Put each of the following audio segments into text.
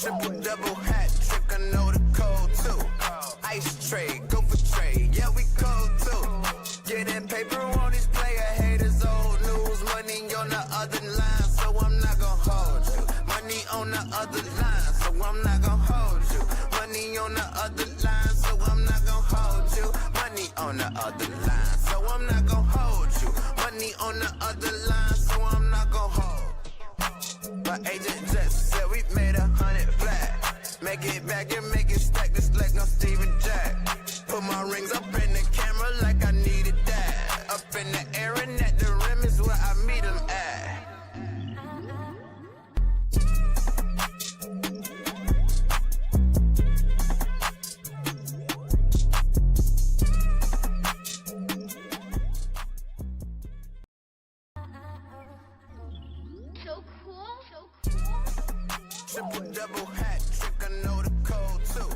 Triple double hat trick, I know the code too. Ice trade, go for trade, yeah we cold too. Getting paper on these player haters, old news. Money on the other line, so I'm not gonna hold you. Money on the other line, so I'm not gonna hold you. Money on the other line, so I'm not gonna hold you. Money on the other line, so I'm not gonna hold you. Money on the other line, so I'm not gonna hold. My agent just said we made 100 flat. Make it back and make it stack, just like no Steven Jack. Put my rings up in the camera like I needed that. Up in the air and at the rim is where I meet them at. Triple double hat trick, I know the code too.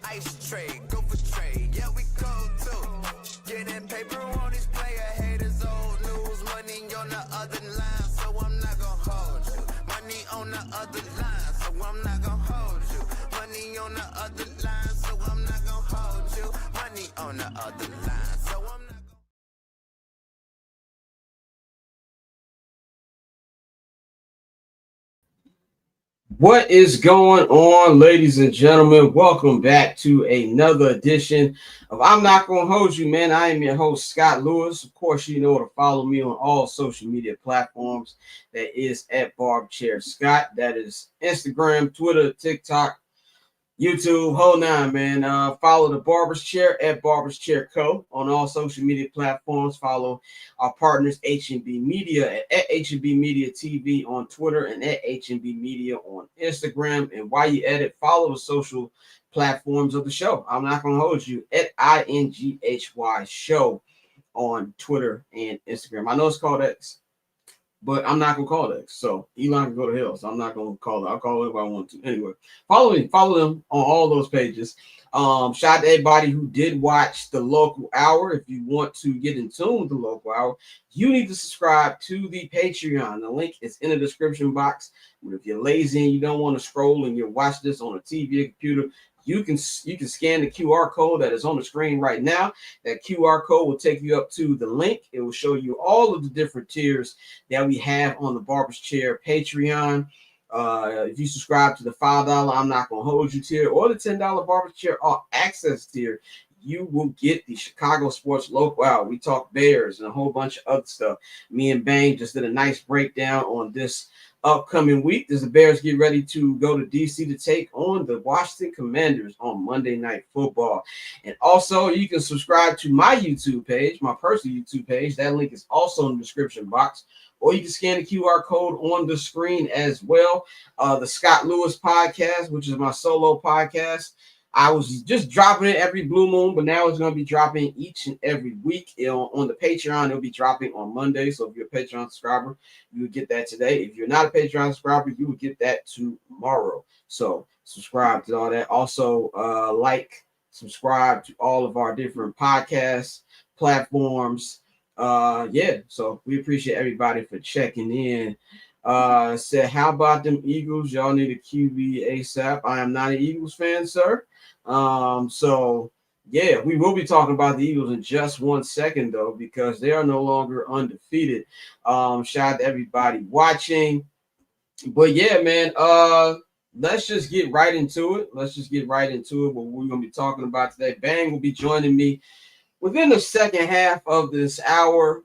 Ice trade, go for trade, yeah we cold too. Getting paper on these player haters, old news. Money on the other line, so I'm not gonna hold you. Money on the other line, so I'm not gonna hold you. Money on the other line, so I'm not gonna hold you. Money on the other line, so I'm not gonna. What is going on, ladies and gentlemen? Welcome back to another edition of I'm Not Gonna Hold You, man. I am your host, Scott Lewis. Of course, you know to follow me on all social media platforms. That is at Barbchair Scott. That is Instagram, Twitter, TikTok, YouTube, whole nine, man. Follow the Barber's Chair at Barber's Chair Co. on all social media platforms. Follow our partners, H&B Media at H&B Media TV on Twitter and at H&B Media on Instagram. And while you at it, follow the social platforms of the show. I'm not going to hold you at INGHY Show on Twitter and Instagram. I know it's called X, but I'm not gonna call it X. So Elon can go to hell. So I'm not gonna call it. I'll call it if I want to. Anyway, follow them on all those pages. Shout out to everybody who did watch the local hour. If you want to get in tune with the local hour, you need to subscribe to the Patreon. The link is in the description box. But if you're lazy and you don't want to scroll and you watch this on a TV or computer, you can scan the QR code that is on the screen right now. That QR code will take you up to the link. It will show you all of the different tiers that we have on the Barber's Chair Patreon. If you subscribe to the $5 I'm Not Gonna Hold You tier or the $10 Barber's Chair All Access tier, you will get the Chicago Sports Local Hour. We talk Bears and a whole bunch of other stuff. Me and Bang just did a nice breakdown on this upcoming week as the Bears get ready to go to DC to take on the Washington Commanders on Monday Night Football. And also, you can subscribe to my YouTube page, my personal YouTube page. That link is also in the description box. Or you can scan the QR code on the screen as well. The Scott Lewis podcast, which is my solo podcast. I was just dropping it every blue moon, but now it's going to be dropping each and every week. On the Patreon, it'll be dropping on Monday. So if you're a Patreon subscriber, you would get that today. If you're not a Patreon subscriber, you would get that tomorrow. So subscribe to all that. Also, subscribe to all of our different podcast platforms. So we appreciate everybody for checking in. Said, how about them Eagles? Y'all need a QB ASAP. I am not an Eagles fan, sir. We will be talking about the Eagles in just 1 second, though, because they are no longer undefeated. Shout out to everybody watching. But yeah, man, let's just get right into it. What we're going to be talking about today. Bang will be joining me within the second half of this hour.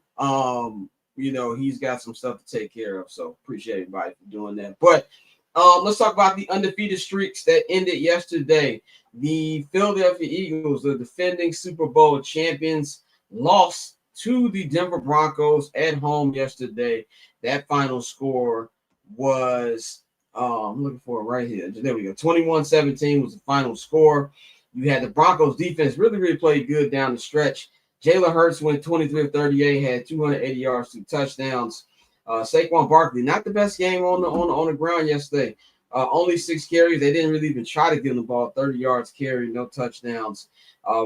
He's got some stuff to take care of, so appreciate everybody for doing that. But let's talk about the undefeated streaks that ended yesterday. The Philadelphia Eagles, the defending Super Bowl champions, lost to the Denver Broncos at home yesterday. That final score was, I'm looking for it right here. There we go. 21-17 was the final score. You had the Broncos defense really played good down the stretch. Jalen Hurts went 23 of 38, had 280 yards, 2 touchdowns. Saquon Barkley, not the best game on the ground yesterday. Only 6 carries. They didn't really even try to give him the ball. 30 yards carry, no touchdowns.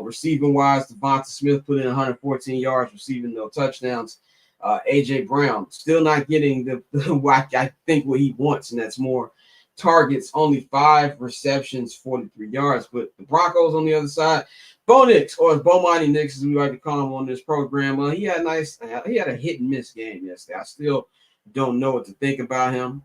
Receiving wise, Devonta Smith put in 114 yards, receiving no touchdowns. AJ Brown still not getting the I think what he wants, and that's more targets, only 5 receptions, 43 yards. But the Broncos on the other side, Bo Nix, or Bomani Nix, as we like to call him on this program, he had a hit and miss game yesterday. I still don't know what to think about him.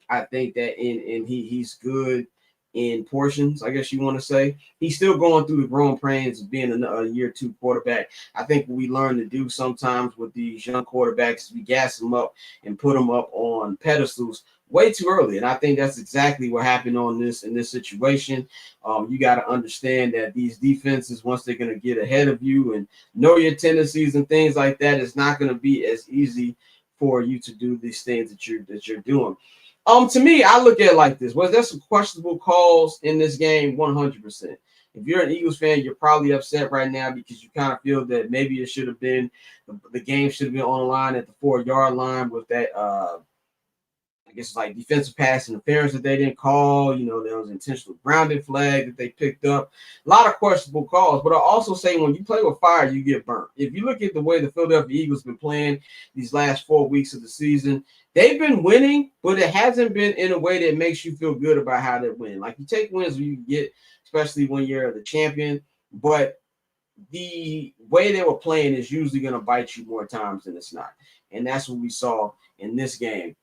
I think that he's good in portions, I guess you want to say. He's still going through the growing pains of being a year 2 quarterback. I think what we learn to do sometimes with these young quarterbacks is we gas them up and put them up on pedestals way too early. And I think that's exactly what happened in this situation. You got to understand that these defenses, once they're going to get ahead of you and know your tendencies and things like that, it's not going to be as easy for you to do these things that you're doing. To me, I look at it like this. Was there some questionable calls in this game? 100%. If you're an Eagles fan, you're probably upset right now because you kind of feel that maybe it should have been the game should have been on the line at the 4-yard line with that I guess it's like defensive pass interference that they didn't call. There was intentional grounded flag that they picked up. A lot of questionable calls. But I'll also say when you play with fire, you get burnt. If you look at the way the Philadelphia Eagles have been playing these last 4 weeks of the season, they've been winning, but it hasn't been in a way that makes you feel good about how they win. Like, you take wins when you get, especially when you're the champion, but the way they were playing is usually going to bite you more times than it's not. And that's what we saw in this game.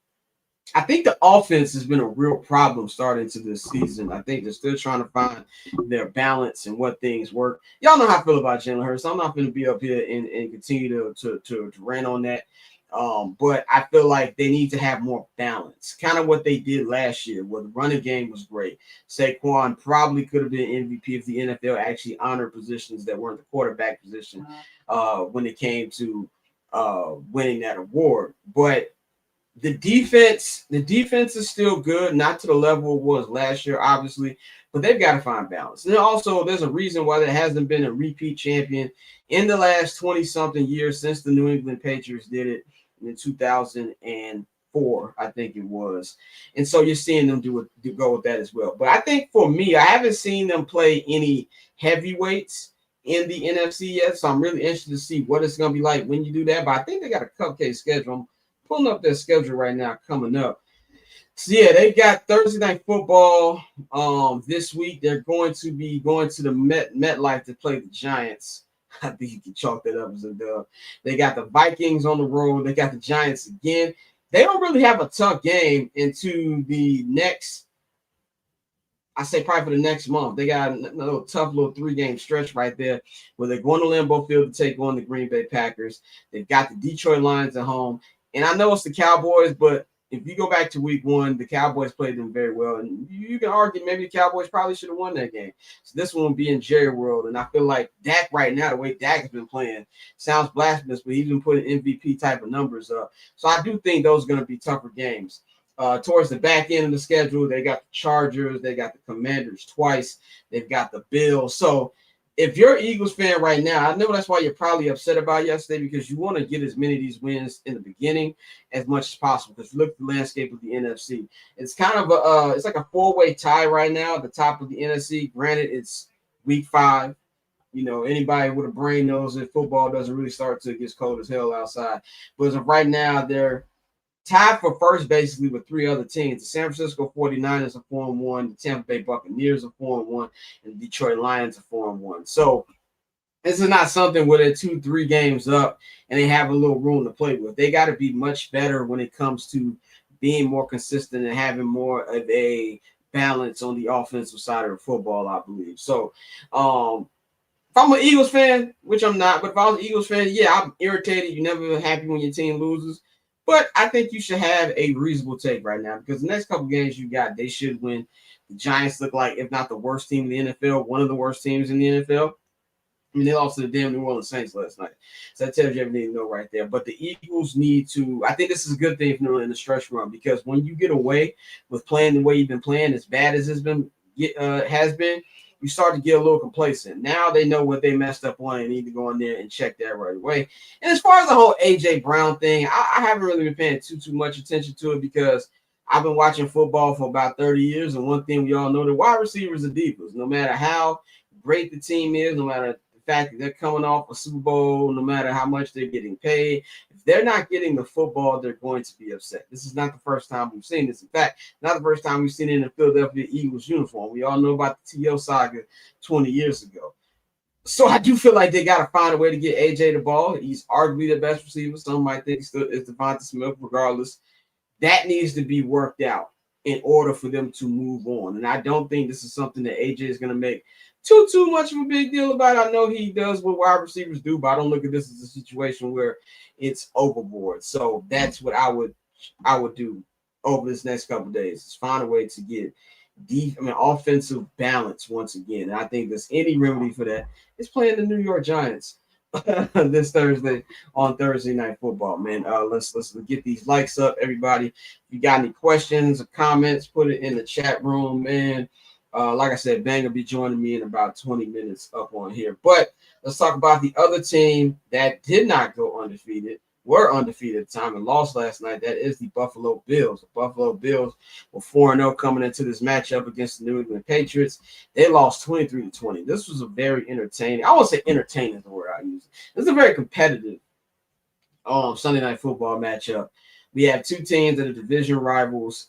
I think the offense has been a real problem starting to this season. I think they're still trying to find their balance and what things work. Y'all know how I feel about Jalen Hurts. I'm not going to be up here and continue to rant on that. But I feel like they need to have more balance, kind of what they did last year, where the running game was great. Saquon probably could have been MVP if the NFL actually honored positions that weren't the quarterback position when it came to winning that award. But the defense is still good, not to the level it was last year, obviously, but they've got to find balance. And also, there's a reason why there hasn't been a repeat champion in the last 20-something years since the New England Patriots did it in 2004, I think it was. And so you're seeing them go with that as well. But I think for me, I haven't seen them play any heavyweights in the NFC yet, so I'm really interested to see what it's going to be like when you do that. But I think they got a cupcake schedule. Pulling up their schedule right now coming up. So yeah, they got Thursday Night Football this week. They're going to be going to the MetLife to play the Giants. I think you can chalk that up as a dub. They got the Vikings on the road. They got the Giants again. They don't really have a tough game into the next, I say probably for the next month. They got a tough little 3-game stretch right there where they're going to Lambeau Field to take on the Green Bay Packers. They've got the Detroit Lions at home. And I know it's the Cowboys, but if you go back to week 1, the Cowboys played them very well. And you can argue maybe the Cowboys probably should have won that game. So this one will be in Jerry World. And I feel like Dak right now, the way Dak has been playing, sounds blasphemous, but he's been putting MVP type of numbers up. So I do think those are going to be tougher games. Towards the back end of the schedule, they got the Chargers. They got the Commanders twice. They've got the Bills. So if you're an Eagles fan right now, I know that's why you're probably upset about yesterday, because you want to get as many of these wins in the beginning as much as possible. Because look at the landscape of the NFC. It's kind of it's like a 4-way tie right now at the top of the NFC. Granted, it's week 5. Anybody with a brain knows that football doesn't really start till it gets cold as hell outside. But as of right now, they're tied for first basically with 3 other teams. The San Francisco 49ers are 4-1, the Tampa Bay Buccaneers are 4-1, and the Detroit Lions are 4-1. So this is not something where they're 2-3 games up and they have a little room to play with. They got to be much better when it comes to being more consistent and having more of a balance on the offensive side of the football, I believe. So if I'm an Eagles fan, which I'm not, but if I was an Eagles fan, yeah, I'm irritated. You're never happy when your team loses. But I think you should have a reasonable take right now, because the next couple games you got, they should win. The Giants look like, if not the worst team in the NFL, one of the worst teams in the NFL. I mean, they lost to the damn New Orleans Saints last night. So that tells you everything you know right there. But the Eagles need to – I think this is a good thing for them in the stretch run, because when you get away with playing the way you've been playing, as bad as it's been has been, you start to get a little complacent. Now they know what they messed up on and need to go in there and check that right away. And as far as the whole A.J. Brown thing, I haven't really been paying too much attention to it, because I've been watching football for about 30 years, and one thing we all know, the wide receivers are divas. No matter how great the team is, no matter fact that they're coming off a Super Bowl, no matter how much they're getting paid. If they're not getting the football, they're going to be upset. This is not the first time we've seen this. In fact, not the first time we've seen it in a Philadelphia Eagles uniform. We all know about the T.O. saga 20 years ago. So I do feel like they got to find a way to get AJ the ball. He's arguably the best receiver. Some might think it's Devonta Smith. Regardless, that needs to be worked out in order for them to move on. And I don't think this is something that AJ is going to make too much of a big deal about. I know he does what wide receivers do, but I don't look at this as a situation where it's overboard. So that's what I would do over this next couple of days, is find a way to get offensive balance once again. And I think there's any remedy for that. It's playing the New York Giants this Thursday on Thursday Night Football, man. Let's get these likes up, everybody. If you got any questions or comments, put it in the chat room, man. Like I said, Bang will be joining me in about 20 minutes up on here. But let's talk about the other team that did not go undefeated, were undefeated at the time and lost last night. That is the Buffalo Bills. The Buffalo Bills were 4-0 coming into this matchup against the New England Patriots. They lost 23-20. This was a very entertaining. I won't say entertaining is the word I use. This is a very competitive Sunday Night Football matchup. We have two teams that are division rivals.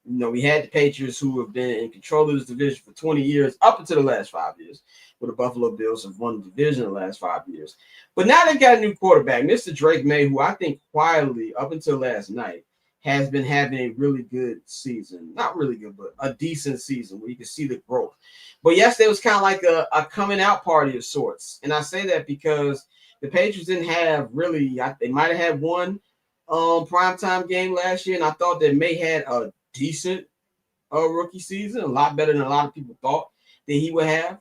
We had the Patriots, who have been in control of this division for 20 years, up until the last 5 years, where the Buffalo Bills have won the division the last 5 years. But now they've got a new quarterback, Mr. Drake Maye, who I think quietly, up until last night, has been having a really good season. Not really good, but a decent season where you can see the growth. But yesterday was kind of like a coming out party of sorts. And I say that because the Patriots didn't have really, they might have had one primetime game last year, and I thought that Maye had a decent rookie season, a lot better than a lot of people thought that he would have.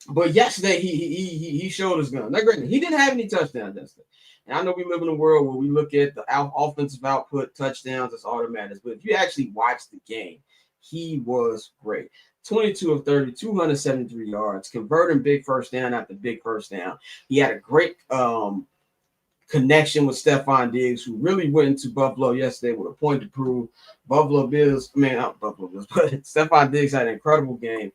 But yesterday he showed his gun. Now, granted, he didn't have any touchdowns yesterday. And I know we live in a world where we look at the offensive output, touchdowns, that's all that matters. But if you actually watch the game, he was great. 22 of 30, 273 yards, converting big first down after big first down. He had a great connection with Stephon Diggs, who really went into Buffalo yesterday with a point to prove. Not Buffalo Bills, but Stephon Diggs had an incredible game.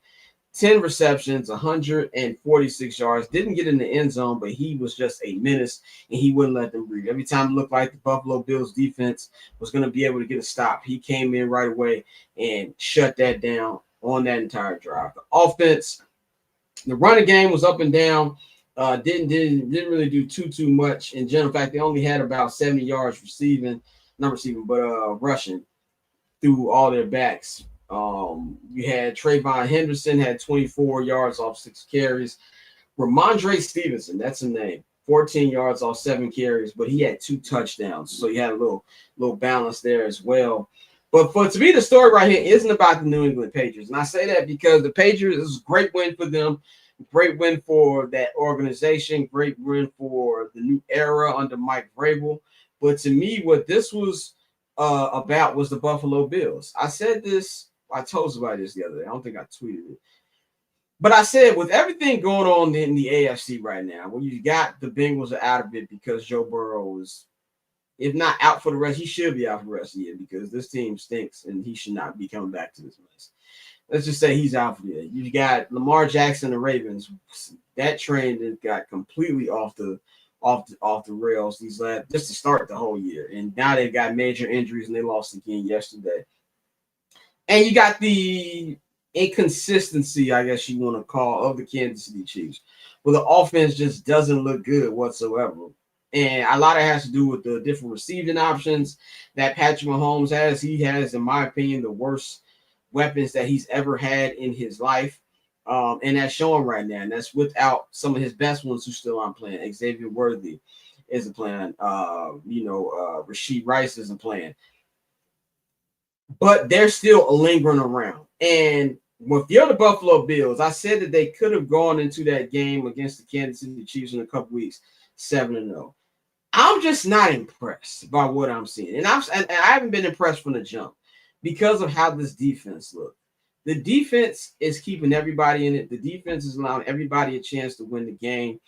10 receptions, 146 yards. Didn't get in the end zone, but he was just a menace, and he wouldn't let them breathe. Every time it looked like the Buffalo Bills defense was going to be able to get a stop, he came in right away and shut that down on that entire drive. The offense, the running game was up and down. Didn't really do too much in general. In fact, they only had about 70 yards rushing through all their backs. You had Trayvon Henderson had 24 yards off 6 carries. Ramondre Stevenson, that's a name, 14 yards off 7 carries, but he had 2 touchdowns. So you had a little balance there as well. But to me, the story right here isn't about the New England Patriots. And I say that because the Patriots, this is a great win for them. Great win for that organization. Great win for the new era under Mike Vrabel. But to me, what this was about was the Buffalo Bills. I said this. I told somebody this the other day. I don't think I tweeted it. But I said, with everything going on in the AFC right now, when you got the Bengals are out of it because Joe Burrow is, if not out for the rest, he should be out for the rest of the year because this team stinks and he should not be coming back to this mess. Let's just say he's out for the year. You got Lamar Jackson, the Ravens. That train got completely off the rails just to start the whole year. And now they've got major injuries and they lost again yesterday. And you got the inconsistency, I guess you want to call, of the Kansas City Chiefs, where the offense just doesn't look good whatsoever. And a lot of it has to do with the different receiving options that Patrick Mahomes has. He has, in my opinion, the worst weapons that he's ever had in his life. And that's showing right now. And that's without some of his best ones who still aren't playing. Xavier Worthy isn't playing. Rashid Rice isn't playing. But they're still lingering around. And with the other Buffalo Bills, I said that they could have gone into that game against the Kansas City Chiefs in a couple weeks 7-0. I'm just not impressed by what I'm seeing. And I haven't been impressed from the jump because of how this defense looked. The defense is keeping everybody in it. The defense is allowing everybody a chance to win the game.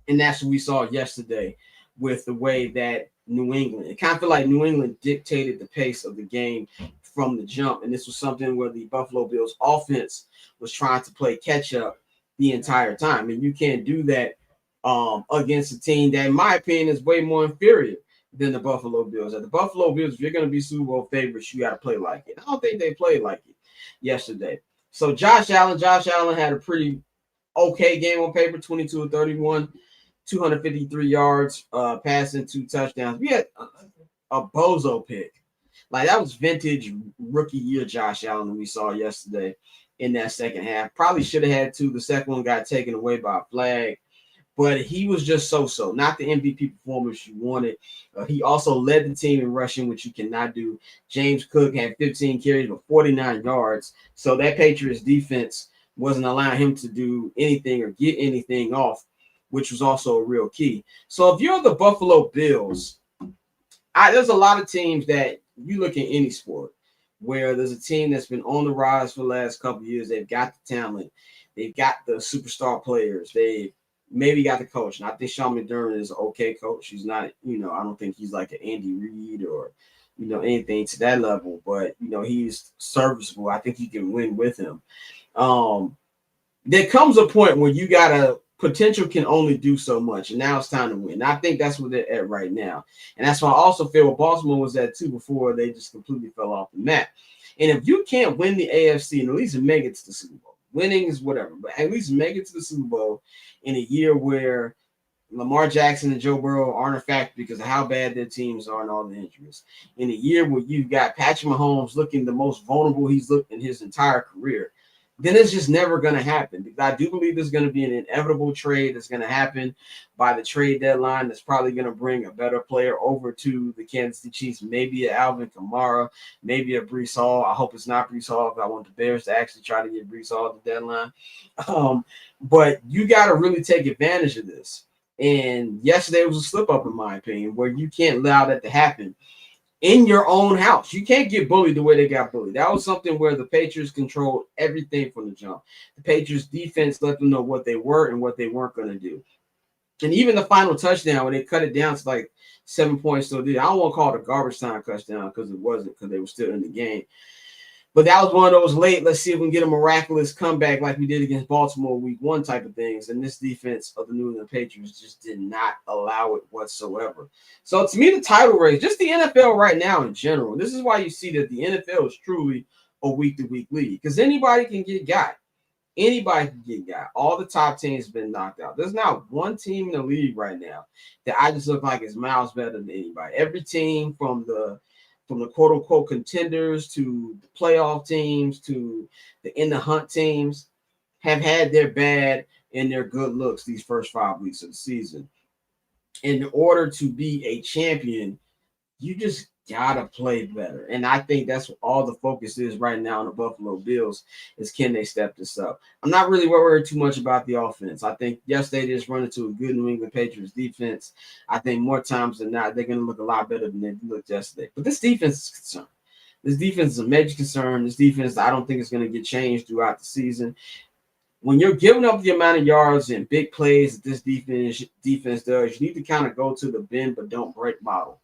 And that's what we saw yesterday with the way that New England, it kind of felt like New England dictated the pace of the game from the jump. And this was something where the Buffalo Bills offense was trying to play catch up the entire time, and you can't do that against a team that, in my opinion, is way more inferior than the Buffalo Bills. At the Buffalo Bills, if you're going to be Super Bowl favorites, you got to play like it. I don't think they played like it yesterday. So Josh Allen had a pretty okay game on paper, 22 of 31, 253 yards, passing, 2 touchdowns. We had a bozo pick. Like, that was vintage rookie year Josh Allen that we saw yesterday in that second half. Probably should have had 2. The second one got taken away by a flag. But he was just so-so, not the MVP performance you wanted. He also led the team in rushing, which you cannot do. James Cook had 15 carries for 49 yards. So that Patriots defense wasn't allowing him to do anything or get anything off, which was also a real key. So if you're the Buffalo Bills, there's a lot of teams that you look in any sport where there's a team that's been on the rise for the last couple of years. They've got the talent. They've got the superstar players. They maybe got the coach. And I think Sean McDermott is an okay coach. He's not, I don't think he's like an Andy Reid or, anything to that level. But, he's serviceable. I think you can win with him. There comes a point where you got to potential can only do so much, and now it's time to win. And I think that's where they're at right now, and that's why I also feel what Baltimore was at too before they just completely fell off the map. And if you can't win the AFC and at least make it to the Super Bowl, winning is whatever, but at least make it to the Super Bowl in a year where Lamar Jackson and Joe Burrow aren't a factor because of how bad their teams are and all the injuries. In a year where you've got Patrick Mahomes looking the most vulnerable he's looked in his entire career, then it's just never going to happen. Because I do believe there's going to be an inevitable trade that's going to happen by the trade deadline that's probably going to bring a better player over to the Kansas City Chiefs, maybe a Alvin Kamara, maybe a Breece Hall. I hope it's not Breece Hall because I want the Bears to actually try to get Breece Hall at the deadline. But you got to really take advantage of this. And yesterday was a slip-up, in my opinion, where you can't allow that to happen in your own house. You can't get bullied the way they got bullied. That was something where the Patriots controlled everything from the jump. The Patriots defense let them know what they were and what they weren't going to do. And even the final touchdown, when they cut it down to like 7 points, I don't want to call it a garbage time touchdown because it wasn't, because they were still in the game. But that was one of those late, let's see if we can get a miraculous comeback like we did against Baltimore week 1 type of things. And this defense of the New England Patriots just did not allow it whatsoever. So to me, the title race, just the NFL right now in general, this is why you see that the NFL is truly a week-to-week league, because anybody can get got. Anybody can get got. All the top teams have been knocked out. There's not one team in the league right now that I just look like is miles better than anybody. Every team from the quote-unquote contenders to the playoff teams to the in the hunt teams have had their bad and their good looks these first 5 weeks of the season. In order to be a champion, you just gotta play better. And I think that's what all the focus is right now on the Buffalo Bills is, can they step this up? I'm not really worried too much about the offense. I think yesterday they just run into a good New England Patriots defense. I think more times than not, they're going to look a lot better than they looked yesterday. But this defense is concerned. This defense is a major concern. This defense, I don't think it's going to get changed throughout the season. When you're giving up the amount of yards and big plays that this defense does, you need to kind of go to the bend but don't break model.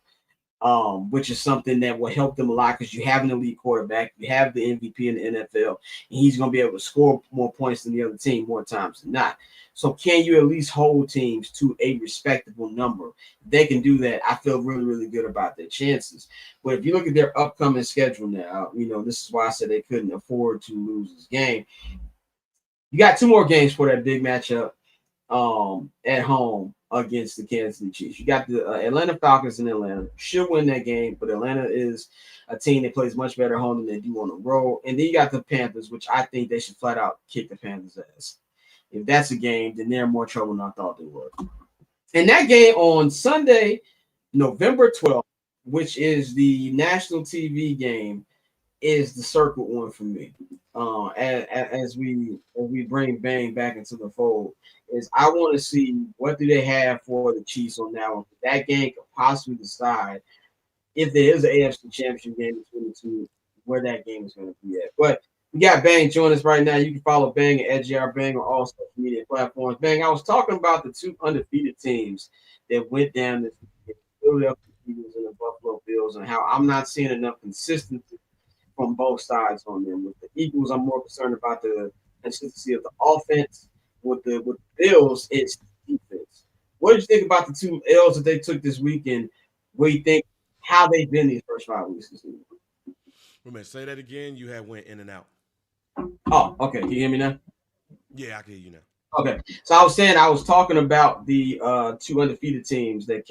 Which is something that will help them a lot because you have an elite quarterback, you have the MVP in the NFL, and he's going to be able to score more points than the other team more times than not. So can you at least hold teams to a respectable number? If they can do that, I feel really, really good about their chances. But if you look at their upcoming schedule now, this is why I said they couldn't afford to lose this game. You got 2 more games for that big matchup at home against the Kansas City Chiefs. You got the Atlanta Falcons in Atlanta. Should win that game, but Atlanta is a team that plays much better home than they do on the road. And then you got the Panthers, which I think they should flat out kick the Panthers' ass. If that's a game, then they're more trouble than I thought they were. And that game on Sunday, November 12th, which is the national TV game, is the circled one for me. As we bring Bang back into the fold, is I want to see what do they have for the Chiefs on that one. That game could possibly decide if there is an AFC Championship game between the two, where that game is going to be at. But we got Bang joining us right now. You can follow Bang at EdgeR Bang on all social media platforms. Bang, I was talking about the 2 undefeated teams that went down this weekend, the Philadelphia Eagles and the Buffalo Bills, and how I'm not seeing enough consistency from both sides on them. With the Eagles, I'm more concerned about the consistency of the offense, with the Bills, it's defense. What did you think about the two L's that they took this weekend? What do you think how they've been these first 5 weeks this season? Wait a minute, say that again. You had went in and out. Oh, okay. Can you hear me now? Yeah, I can hear you now. Okay. So I was saying I was talking about the two undefeated teams that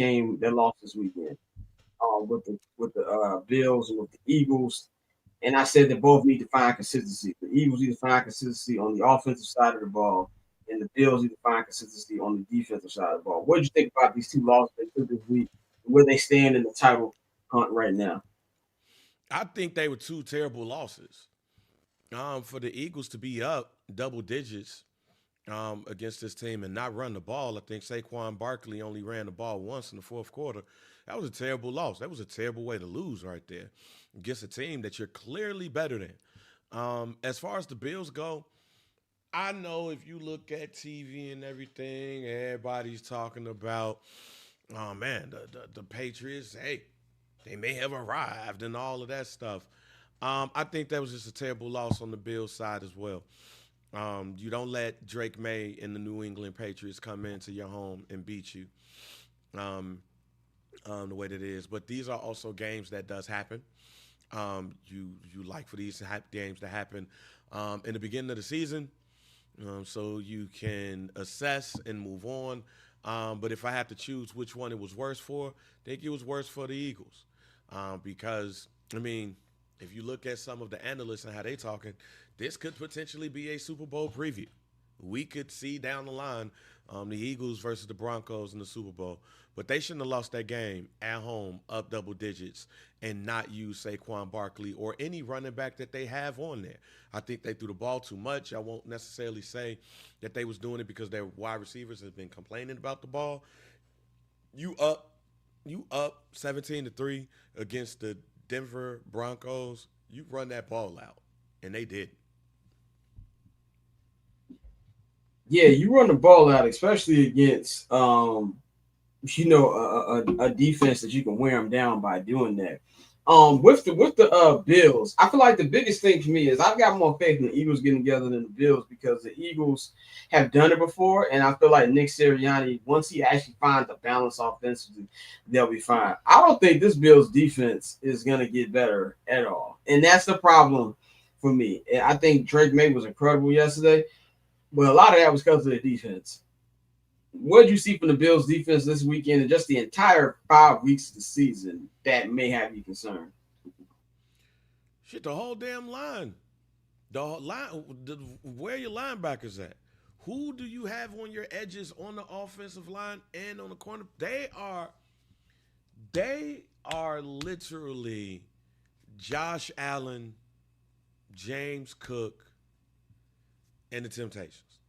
lost this weekend. With the Bills and with the Eagles. And I said they both need to find consistency. The Eagles need to find consistency on the offensive side of the ball, and the Bills need to find consistency on the defensive side of the ball. What did you think about these two losses they took this week, where they stand in the title hunt right now? I think they were two terrible losses. For the Eagles to be up double digits against this team and not run the ball. I think Saquon Barkley only ran the ball once in the fourth quarter. That was a terrible loss. That was a terrible way to lose right there against a team that you're clearly better than. As far as the Bills go, I know if you look at TV and everything, everybody's talking about, oh man, the Patriots, hey, they may have arrived and all of that stuff. I think that was just a terrible loss on the Bills side as well. You don't let Drake May and the New England Patriots come into your home and beat you um, the way that it is. But these are also games that does happen. You like for these games to happen in the beginning of the season, so you can assess and move on. But if I have to choose which one it was worse for, I think it was worse for the Eagles because I mean, if you look at some of the analysts and how they talking, this could potentially be a Super Bowl preview. We could see down the line the Eagles versus the Broncos in the Super Bowl. But they shouldn't have lost that game at home up double digits and not use Saquon Barkley or any running back that they have on there. I think they threw the ball too much. I won't necessarily say that they was doing it because their wide receivers have been complaining about the ball. You up 17-3 against the Denver Broncos. You run that ball out, and they did. Yeah, you run the ball out, especially against a defense that you can wear them down by doing that. With the Bills, I feel like the biggest thing for me is I've got more faith in the Eagles getting together than the Bills because the Eagles have done it before, and I feel like Nick Sirianni, once he actually finds a balance offensively, they'll be fine. I don't think this Bills defense is gonna get better at all, and that's the problem for me. I think Drake May was incredible yesterday, but a lot of that was because of the defense. What did you see from the Bills defense this weekend and just the entire 5 weeks of the season that may have you concerned? Shit, the whole damn line. Where are your linebackers at? Who do you have on your edges on the offensive line and on the corner? They are literally Josh Allen, James Cook, and the Temptations.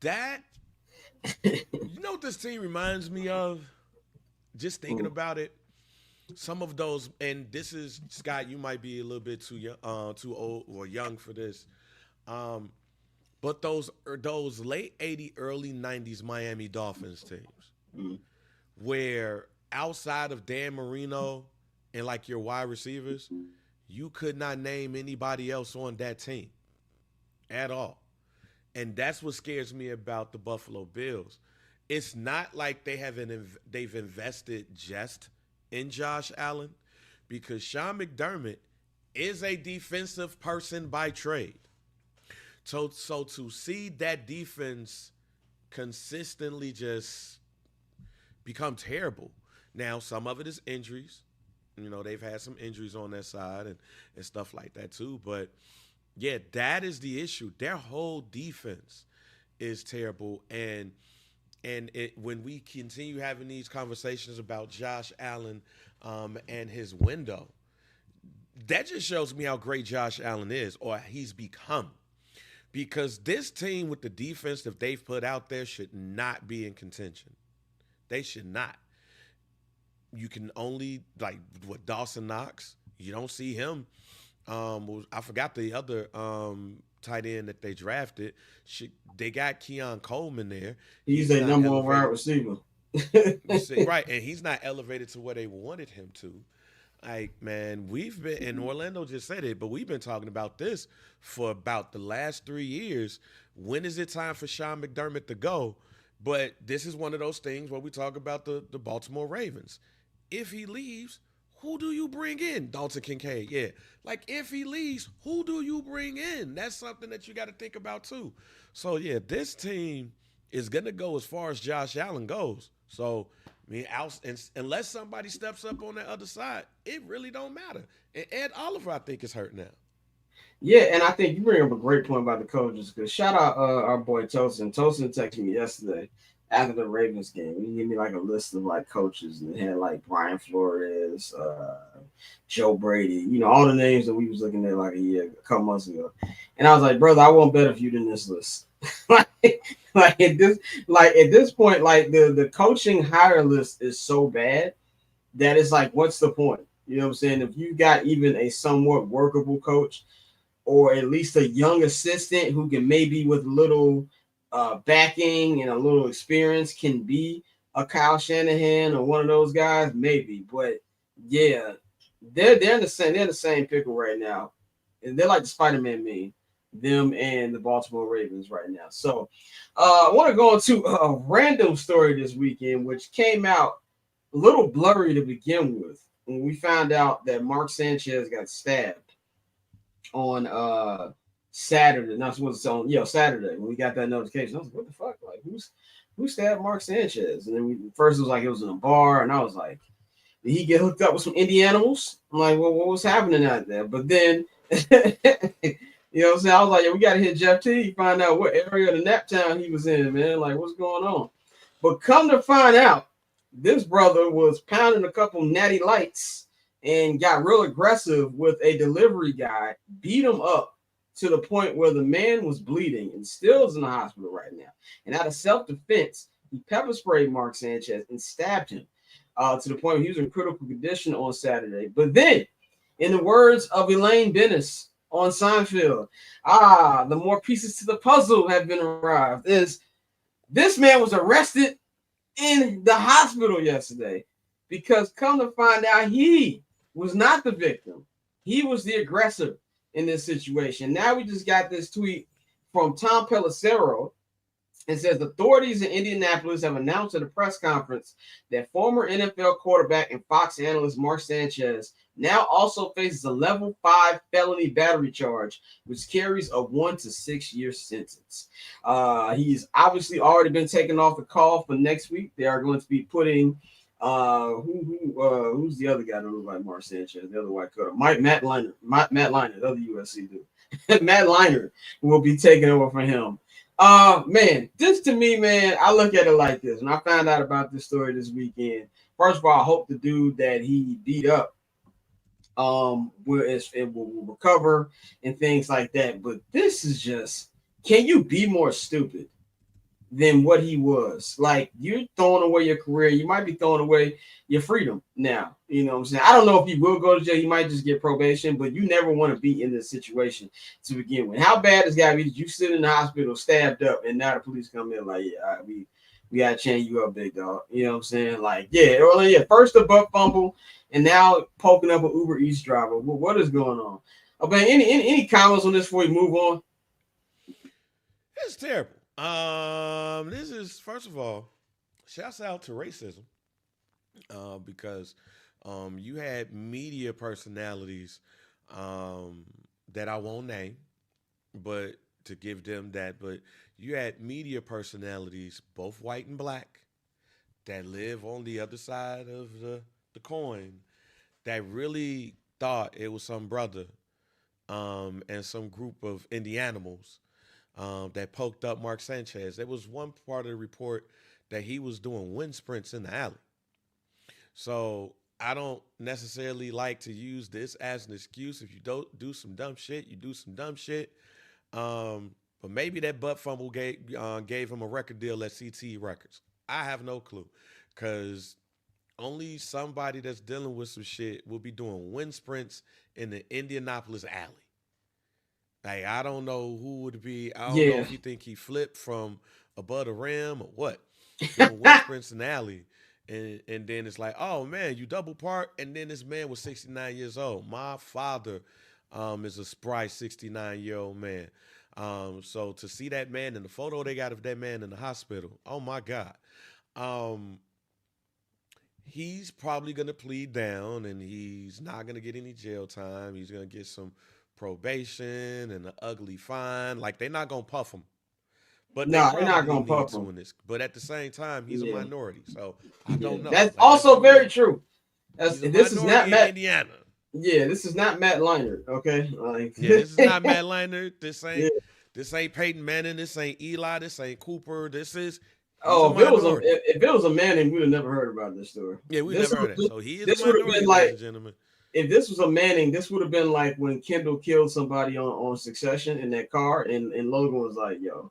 That you know what this team reminds me of? Just thinking about it. Some of those, and this is Scott. You might be a little bit too young, too old or young for this. But those late '80s, early '90s Miami Dolphins teams, where outside of Dan Marino and like your wide receivers, you could not name anybody else on that team at all. And that's what scares me about the Buffalo Bills. It's not like they've invested just in Josh Allen because Sean McDermott is a defensive person by trade. So to see that defense consistently just become terrible. Now, some of it is injuries. You know, they've had some injuries on their side and stuff like that too. But yeah, that is the issue. Their whole defense is terrible. And when we continue having these conversations about Josh Allen and his window, that just shows me how great Josh Allen is or he's become. Because this team with the defense that they've put out there should not be in contention. They should not. You can only, like, with Dawson Knox, you don't see him. I forgot the other tight end that they drafted. They got Keon Coleman there. He's a number one wide receiver. Right, and he's not elevated to where they wanted him to. Like, man, we've been, and Orlando just said it, but we've been talking about this for about the last 3 years. When is it time for Sean McDermott to go? But this is one of those things where we talk about the Baltimore Ravens. If he leaves, who do you bring in? Dalton Kincaid, yeah. Like, if he leaves, who do you bring in? That's something that you got to think about, too. So, yeah, this team is going to go as far as Josh Allen goes. So, I mean, unless somebody steps up on the other side, it really don't matter. And Ed Oliver, I think, is hurt now. Yeah, and I think you bring up a great point about the coaches. Because shout out our boy Tosin. Tosin texted me yesterday after the Ravens game. He gave me like a list of like coaches, and it had like Brian Flores, Joe Brady, all the names that we was looking at like a couple months ago. And I was like, brother, I won't bet if you in this list. like at this point, like the coaching hire list is so bad that it's like, what's the point? You know what I'm saying? If you got even a somewhat workable coach, or at least a young assistant who can maybe with a little backing and a little experience can be a Kyle Shanahan or one of those guys, maybe. But yeah, they're in the same pickle right now, and they're like the Spider-Man meme, them and the Baltimore Ravens right now. So I want to go into a random story this weekend, which came out a little blurry to begin with when we found out that Mark Sanchez got stabbed on Saturday. Not what's on Saturday when we got that notification. I was like, what the fuck? Like who stabbed Mark Sanchez? And then first it was like it was in a bar, and I was like, did he get hooked up with some Indianimals? I'm like, well, what was happening out there? But then you know what I'm saying? I was like, yeah, we gotta hit Jeff T, find out what area of the nap town he was in, man. Like, what's going on? But come to find out, this brother was pounding a couple natty lights and got real aggressive with a delivery guy, beat him up to the point where the man was bleeding and still is in the hospital right now. And out of self-defense, he pepper sprayed Mark Sanchez and stabbed him to the point where he was in critical condition on Saturday. But then, in the words of Elaine Bennis on Seinfeld, the more pieces to the puzzle have been arrived. Is this man was arrested in the hospital yesterday because come to find out he was not the victim. He was the aggressor in this situation. Now we just got this tweet from Tom Pelissero. It says authorities in Indianapolis have announced at a press conference that former NFL quarterback and Fox analyst Mark Sanchez now also faces a level 5 felony battery charge, which carries a 1 to 6 year sentence. He's obviously already been taken off the call for next week. They are going to be putting who's the other guy that looks like Mark Sanchez, the other white coat? Matt Leinart, the other USC dude. Matt Leinart will be taking over for him. Man, this to me, man, I look at it like this. When I found out about this story this weekend, first of all, I hope the dude that he beat up will recover and things like that. But this is just, can you be more stupid than what he was? Like, you're throwing away your career. You might be throwing away your freedom now. You know what I'm saying? I don't know if he will go to jail. He might just get probation, but you never want to be in this situation to begin with. How bad is got to be that you sit in the hospital stabbed up and now the police come in like, yeah, all right, we got to chain you up, big dog. You know what I'm saying? Like, first the butt fumble and now poking up an Uber Eats driver. What is going on? Oh, man, any comments on this before we move on? It's terrible. This is, first of all, shouts out to racism, because you had media personalities that I won't name, but to give them that, but you had media personalities, both white and black, that live on the other side of the coin, that really thought it was some brother and some group of Indianimals that poked up Mark Sanchez. There was one part of the report that he was doing wind sprints in the alley. So I don't necessarily like to use this as an excuse. If you don't do some dumb shit, you do some dumb shit. But maybe that butt fumble gave him a record deal at CTE Records. I have no clue, because only somebody that's dealing with some shit will be doing wind sprints in the Indianapolis alley. Like, I don't know who would be. I don't know if you think he flipped from above the rim or what. Doing wind sprints in the alley And then it's like, oh man, you double park, and then this man was 69 years old. My father is a spry 69-year-old man. So to see that man and the photo they got of that man in the hospital, oh my God. Um, he's probably gonna plead down and he's not gonna get any jail time. He's gonna get some probation and an ugly fine. Like they're not gonna puff him. But they No, they're not probably gonna need puff to him. in this. But at the same time, he's a Yeah, minority. So I yeah. don't know. That's Like that's also what it very is. true. He's a This is not minority in Matt. Indiana. Yeah, this is not Matt Leinart. Okay, like Yeah, this is not Matt Leinart. yeah. This ain't Peyton Manning. This ain't Eli. This ain't Cooper. He's a Oh, minority. if it was a Manning, we'd have never heard about this story. Yeah, we This never heard would that. So he is a this would have been minority, ladies like and gentlemen. if this was a Manning, this would have been like when Kendall killed somebody on Succession in that car, and Logan was like, "Yo,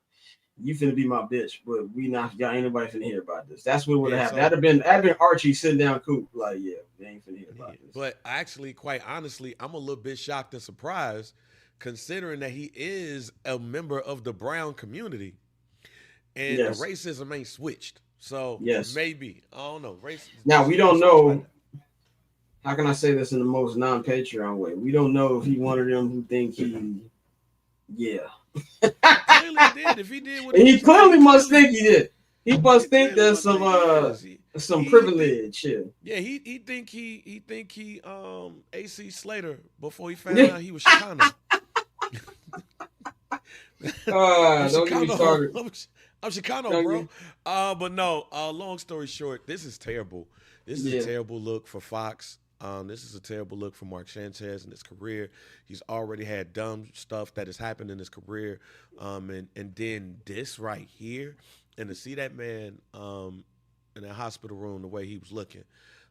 you finna be my bitch, but we not got anybody finna hear about this." That's what would have Yeah, happened. so That'd been Archie sitting down, Coop, like, "Yeah, they ain't finna hear yeah. about this." But actually, quite honestly, I'm a little bit shocked and surprised considering that he is a member of the brown community and the Yes, racism ain't switched. So yes. maybe. I don't know. Now we This could be don't switched by know. How can I say this in the most non-Patreon way? We don't know if he one of them who think he, yeah. clearly he did. If he did what And he he was doing, clearly must think he did. He must he think clearly there's must think he is. some He think privilege here. yeah, he think he AC Slater before he found out he was Chicano. I'm Don't get me Chicano. started. I'm Chicano, Don't bro. get, But no. Long story short, this is terrible. This is a yeah, terrible look for Fox. This is a terrible look for Mark Sanchez in his career. He's already had dumb stuff that has happened in his career, and then this right here, and to see that man in that hospital room the way he was looking,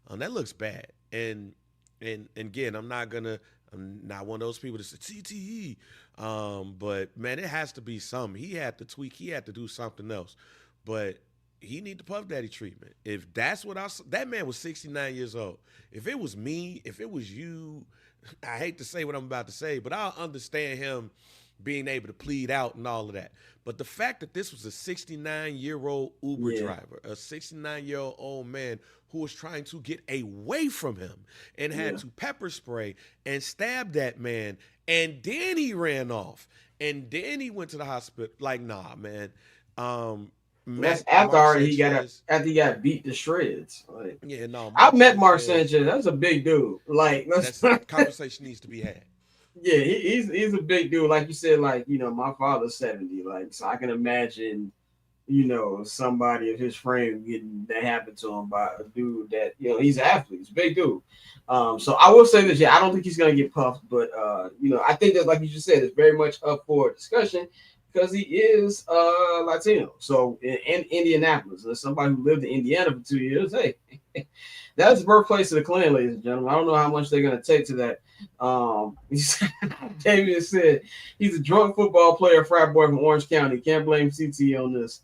that looks bad. And again, I'm not one of those people that say CTE. But man, it has to be something. He had to tweak. He had to do something else. But he need the Puff Daddy treatment. If that's what that man was 69 years old. If it was me, if it was you, I hate to say what I'm about to say, but I'll understand him being able to plead out and all of that. But the fact that this was a 69-year-old Uber yeah, driver, a 69-year-old man who was trying to get away from him and had yeah. to pepper spray and stab that man, and then he ran off, and then he went to the hospital. Like, nah, man. That's Mark Sanchez, after he got beat to shreds. Like, yeah, no, I've Mark met Mark Sanchez, Sanchez. That's a big dude. Like, that's conversation needs to be had. yeah, he's a big dude. Like you said, like, my father's 70. Like, so I can imagine, somebody of his frame getting that happened to him by a dude that, he's an athlete. He's a big dude. So I will say this, yeah, I don't think he's gonna get puffed, but I think that, like you just said, it's very much up for discussion because he is Latino. So in Indianapolis, as somebody who lived in Indiana for 2 years, hey, that's the birthplace of the Klan, ladies and gentlemen. I don't know how much they're gonna take to that. David said he's a drunk football player, frat boy from Orange County. Can't blame CT on this.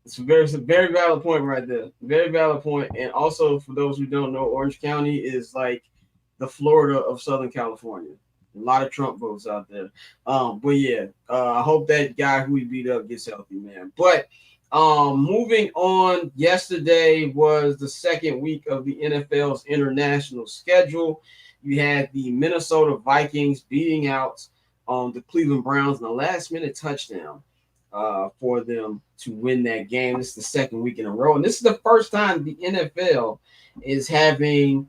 It's a very valid point right there. Very valid point. And also, for those who don't know, Orange County is like the Florida of Southern California. A lot of Trump votes out there. But yeah, I hope that guy who he beat up gets healthy, man. But moving on, yesterday was the second week of the NFL's international schedule. You had the Minnesota Vikings beating out the Cleveland Browns in a last-minute touchdown for them to win that game. This is the second week in a row. And this is the first time the NFL is having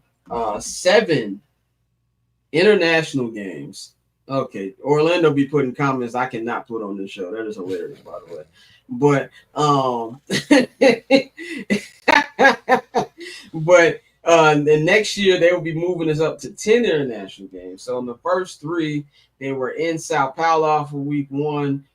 7 international games. Okay, Orlando be putting comments I cannot put on this show. That is hilarious, by the way. But the next year they will be moving us up to 10 international games. So in the first 3, they were in Sao Paulo for week 1,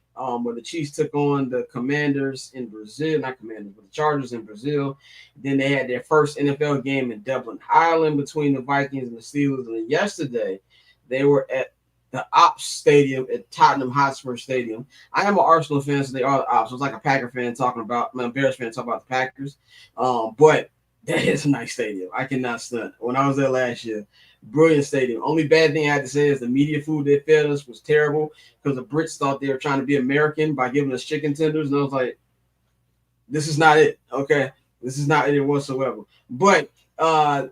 where the Chiefs took on the Commanders in Brazil, not Commanders, but the Chargers in Brazil. Then they had their first NFL game in Dublin, Ireland, between the Vikings and the Steelers. And then yesterday, they were at the Ops Stadium at Tottenham Hotspur Stadium. I am an Arsenal fan, so they are the Ops. I was like a Packer fan I'm a Bears fan talking about the Packers. But that is a nice stadium. I cannot stunt. When I was there last year, brilliant stadium. Only bad thing I had to say is the media food they fed us was terrible because the Brits thought they were trying to be American by giving us chicken tenders. And I was like, this is not it. Okay. This is not it whatsoever. But I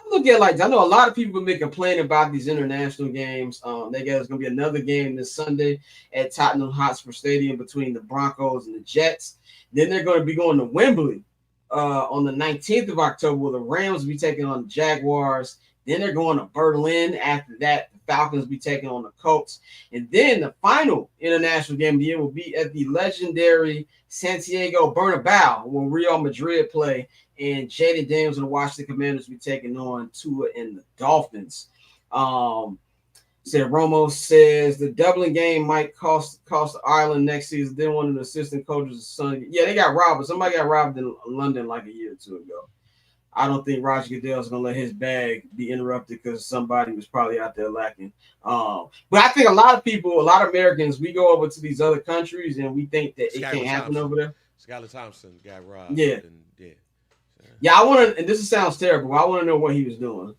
look at like I know a lot of people been complaining about these international games. They got there's gonna be another game this Sunday at Tottenham Hotspur Stadium between the Broncos and the Jets. Then they're going to be going to Wembley on the 19th of October, where the Rams will be taking on the Jaguars. Then they're going to Berlin. After that, the Falcons will be taking on the Colts. And then the final international game of the year will be at the legendary Santiago Bernabeu, where Real Madrid play. And Jaden Daniels and the Washington Commanders will be taking on Tua and the Dolphins. Said Romo says the Dublin game might cost Ireland next season. Then one of the assistant coaches' son. Yeah, they got robbed. Somebody got robbed in London like a year or two ago. I don't think Roger Goodell's gonna let his bag be interrupted because somebody was probably out there lacking. But I think a lot of people, a lot of Americans, we go over to these other countries and we think that it can't happen over there. Skylar Thompson got robbed. Yeah. Yeah, I want to, and this sounds terrible. I want to know what he was doing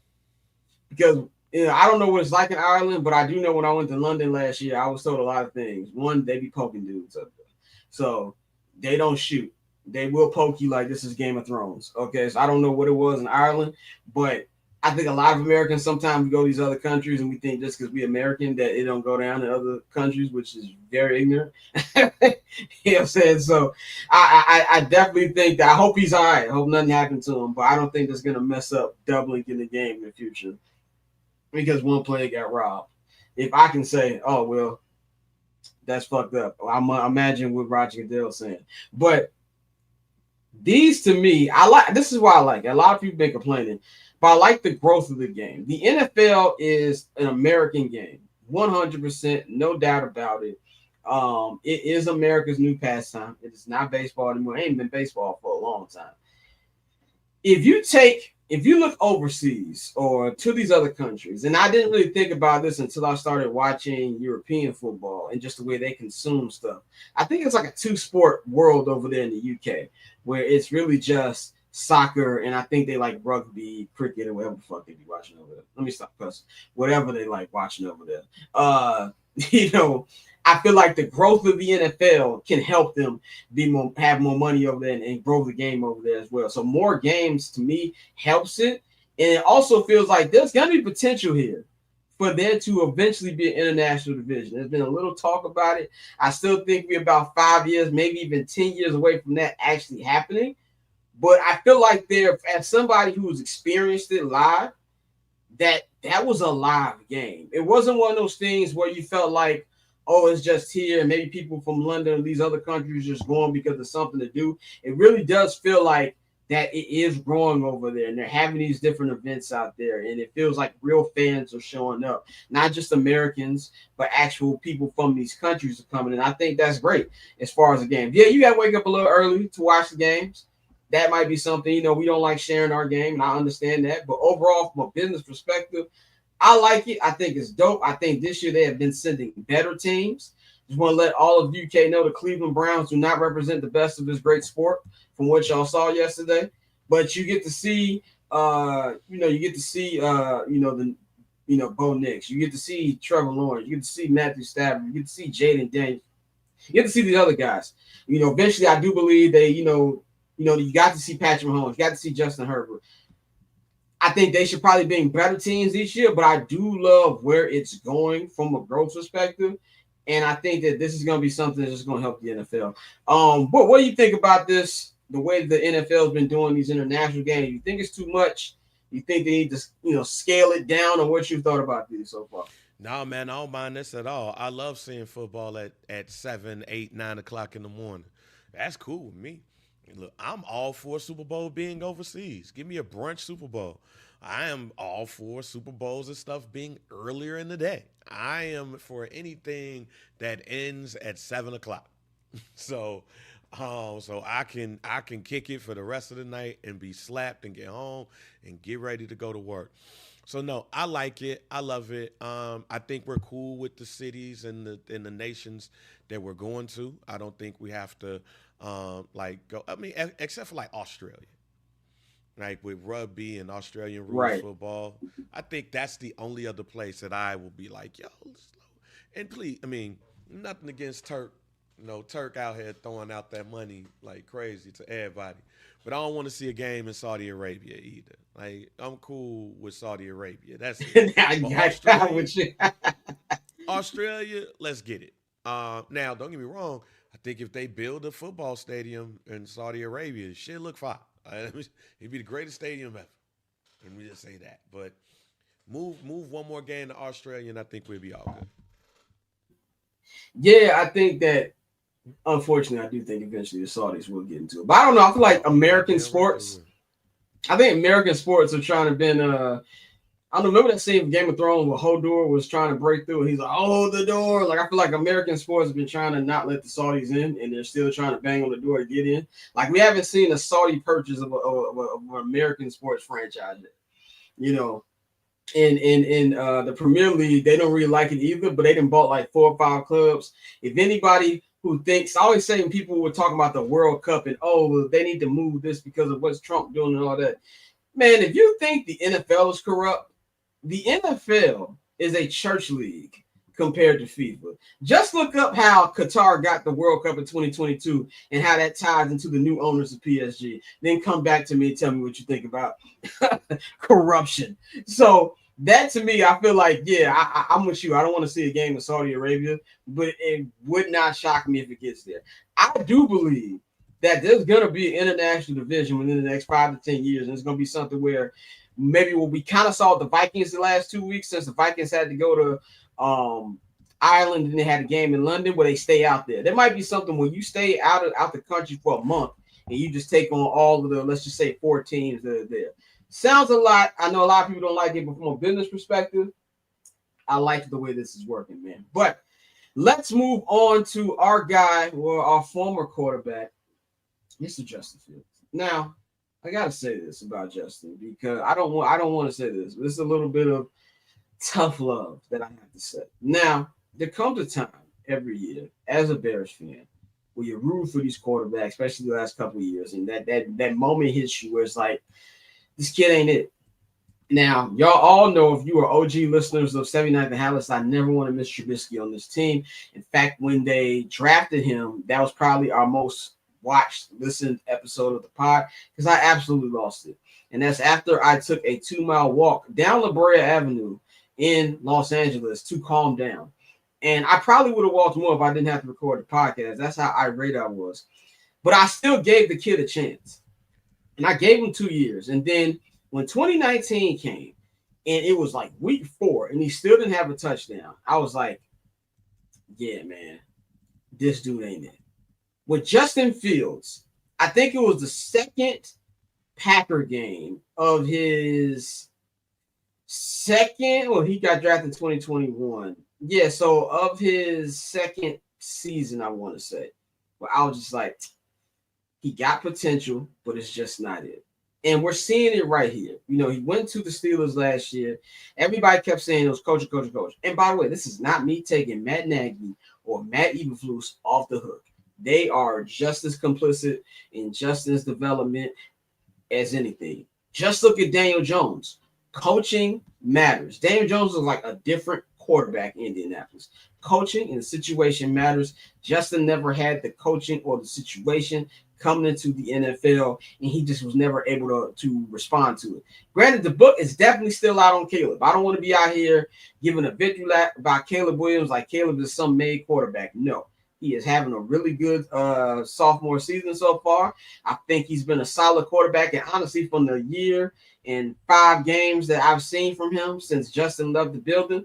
because I don't know what it's like in Ireland, but I do know when I went to London last year, I was told a lot of things. One, they be poking dudes up there, so they don't shoot. They will poke you like this is Game of Thrones. Okay, so I don't know what it was in Ireland, but I think a lot of Americans sometimes we go to these other countries and we think just because we American that it don't go down in other countries, which is very ignorant. You know what I'm saying? So I definitely think that I hope he's all right. I hope nothing happened to him, but I don't think that's gonna mess up Dublin in the game in the future because one player got robbed. If I can say, oh well, that's fucked up. I'm imagine what Roger Goodell saying, but these to me, I like. This is why I like it. A lot of people been complaining, but I like the growth of the game. The NFL is an American game, 100%, no doubt about it. It is America's new pastime. It is not baseball anymore. It ain't been baseball for a long time. If you look overseas or to these other countries, and I didn't really think about this until I started watching European football and just the way they consume stuff. I think it's like a two-sport world over there in the UK where it's really just soccer, and I think they like rugby, cricket, or whatever the fuck they be watching over there. Let me stop cussing. Whatever they like watching over there. I feel like the growth of the NFL can help them have more money over there and grow the game over there as well. So more games to me helps it. And it also feels like there's going to be potential here for there to eventually be an international division. There's been a little talk about it. I still think we're about 5 years, maybe even 10 years away from that actually happening. But I feel like as somebody who's experienced it live, that was a live game. It wasn't one of those things where you felt like, oh, it's just here. Maybe people from London and these other countries just going because there's something to do. It really does feel like that it is growing over there, and they're having these different events out there, and it feels like real fans are showing up, not just Americans, but actual people from these countries are coming in. I think that's great as far as the game. Yeah, you got to wake up a little early to watch the games. That might be something, we don't like sharing our game, and I understand that. But overall, from a business perspective, I like it. I think it's dope. I think this year they have been sending better teams. Just want to let all of UK know the Cleveland Browns do not represent the best of this great sport from what y'all saw yesterday. But you get to see, Bo Nix. You get to see Trevor Lawrence. You get to see Matthew Stafford. You get to see Jaden Daniels. You get to see these other guys. Eventually I do believe they, you got to see Patrick Mahomes. You got to see Justin Herbert. I think they should probably be better teams this year, but I do love where it's going from a growth perspective. And I think that this is going to be something that's just going to help the NFL. But what do you think about this, the way the NFL has been doing these international games? You think it's too much? You think they need to, scale it down, or what you thought about these so far? No, man, I don't mind this at all. I love seeing football at 7, 8, 9 o'clock in the morning. That's cool with me. Look, I'm all for Super Bowl being overseas. Give me a brunch Super Bowl. I am all for Super Bowls and stuff being earlier in the day. I am for anything that ends at 7 o'clock. So I can kick it for the rest of the night and be slapped and get home and get ready to go to work. So no, I like it. I love it. I think we're cool with the cities and the nations that we're going to. I don't think we have to go. I mean, except for like Australia, like with rugby and Australian rules football. I think that's the only other place that I will be like, yo, and please, I mean, nothing against Turk. Turk out here throwing out that money like crazy to everybody. but I don't want to see a game in Saudi Arabia either. Like, I'm cool with Saudi Arabia. That's it. But Australia, let's get it. Now, don't get me wrong. I think if they build a football stadium in Saudi Arabia, shit look fine. It'd be the greatest stadium ever. Let me just say that. But move one more game to Australia, and I think we'll be all good. Yeah, I think that, unfortunately, I do think eventually the Saudis will get into it. But I don't know. I feel like American sports, I think American sports are trying to been, I don't remember that scene of Game of Thrones where Hodor was trying to break through. And he's like, hold the door. Like, I feel like American sports have been trying to not let the Saudis in, and they're still trying to bang on the door to get in. Like, we haven't seen a Saudi purchase of an American sports franchise yet. You know, in the Premier League, they don't really like it either, but they done bought like 4 or 5 clubs. If anybody who thinks, I always say when people were talking about the World Cup and, well, they need to move this because of what's Trump doing and all that. Man, if you think the NFL is corrupt, the NFL is a church league compared to FIFA. Just look up how Qatar got the World Cup in 2022 and how that ties into the new owners of PSG. Then come back to me and tell me what you think about corruption. So that, to me, I feel like, yeah, I'm with you. I don't want to see a game in Saudi Arabia, but it would not shock me if it gets there. I do believe that there's going to be an international division within the next 5 to 10 years, and it's going to be something where maybe what we kind of saw the Vikings the last 2 weeks, since the Vikings had to go to Ireland and they had a game in London, where they stay out there. There might be something where you stay out the country for a month and you just take on all of the, let's just say, 4 teams that are there. Sounds a lot. I know a lot of people don't like it, but from a business perspective, I like the way this is working, man. But let's move on to our guy, or our former quarterback, Mr. Justin Fields. Now, I gotta say this about Justin, because I don't want to say this, but it's a little bit of tough love that I have to say. Now, there comes a time every year as a Bears fan where you root for these quarterbacks, especially the last couple of years, and that moment hits you where it's like, this kid ain't it. Now, y'all all know, if you are OG listeners of 79th and Hallis, I never want to miss Trubisky on this team. In fact, when they drafted him, that was probably our most watched, listened episode of the pod, because I absolutely lost it. And that's after I took a 2-mile walk down La Brea Avenue in Los Angeles to calm down. And I probably would have walked more if I didn't have to record the podcast. That's how irate I was. But I still gave the kid a chance. And I gave him 2 years. And then when 2019 came, and it was like week 4, and he still didn't have a touchdown, I was like, yeah, man, this dude ain't it. With Justin Fields, I think it was the second Packer game of his second, well, he got drafted in 2021. Yeah, so of his second season, I want to say. But I was just like, he got potential, but it's just not it. And we're seeing it right here. You know, he went to the Steelers last year. Everybody kept saying it was coach. And by the way, this is not me taking Matt Nagy or Matt Eberflus off the hook. They are just as complicit in Justin's development as anything. Just look at Daniel Jones. Coaching matters. Daniel Jones is like a different quarterback in Indianapolis. Coaching and the situation matters. Justin never had the coaching or the situation coming into the NFL, and he just was never able to respond to it. Granted, the book is definitely still out on Caleb. I don't want to be out here giving a victory lap about Caleb Williams like Caleb is some made quarterback. No. He is having a really good sophomore season so far. I think he's been a solid quarterback. And honestly, from the year and 5 games that I've seen from him since Justin left the building,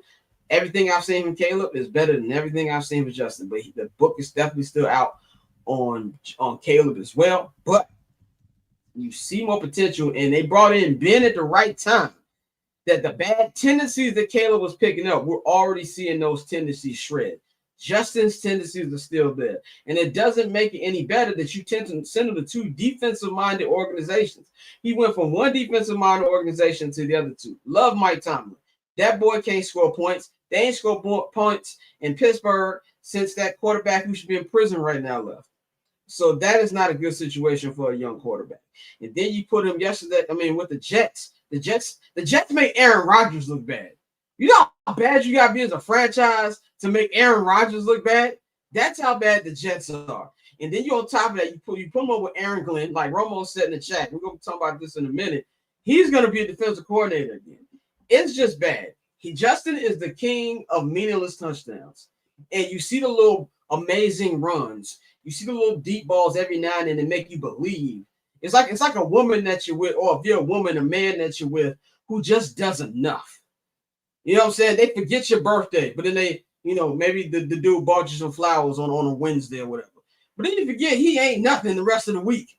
everything I've seen from Caleb is better than everything I've seen from Justin. But the book is definitely still out on Caleb as well. But you see more potential. And they brought in Ben at the right time. That the bad tendencies that Caleb was picking up, we're already seeing those tendencies shred. Justin's tendencies are still there. And it doesn't make it any better that you tend to send him to 2 defensive-minded organizations. He went from 1 defensive-minded organization to the other 2. Love Mike Tomlin. That boy can't score points. They ain't scored points in Pittsburgh since that quarterback who should be in prison right now left. So that is not a good situation for a young quarterback. And then you put him with the Jets. The Jets made Aaron Rodgers look bad. You know how bad you got to be as a franchise to make Aaron Rodgers look bad? That's how bad the Jets are. And then you on top of that, you put him over with Aaron Glenn, like Romo said in the chat. We're gonna talk about this in a minute. He's gonna be a defensive coordinator again. It's just bad. Justin is the king of meaningless touchdowns. And you see the little amazing runs. You see the little deep balls every now and then that make you believe. It's like a woman that you're with, or if you're a woman, a man that you're with, who just does enough. You know what I'm saying? They forget your birthday, but then they, maybe the dude bought you some flowers on a Wednesday or whatever. But then you forget he ain't nothing the rest of the week.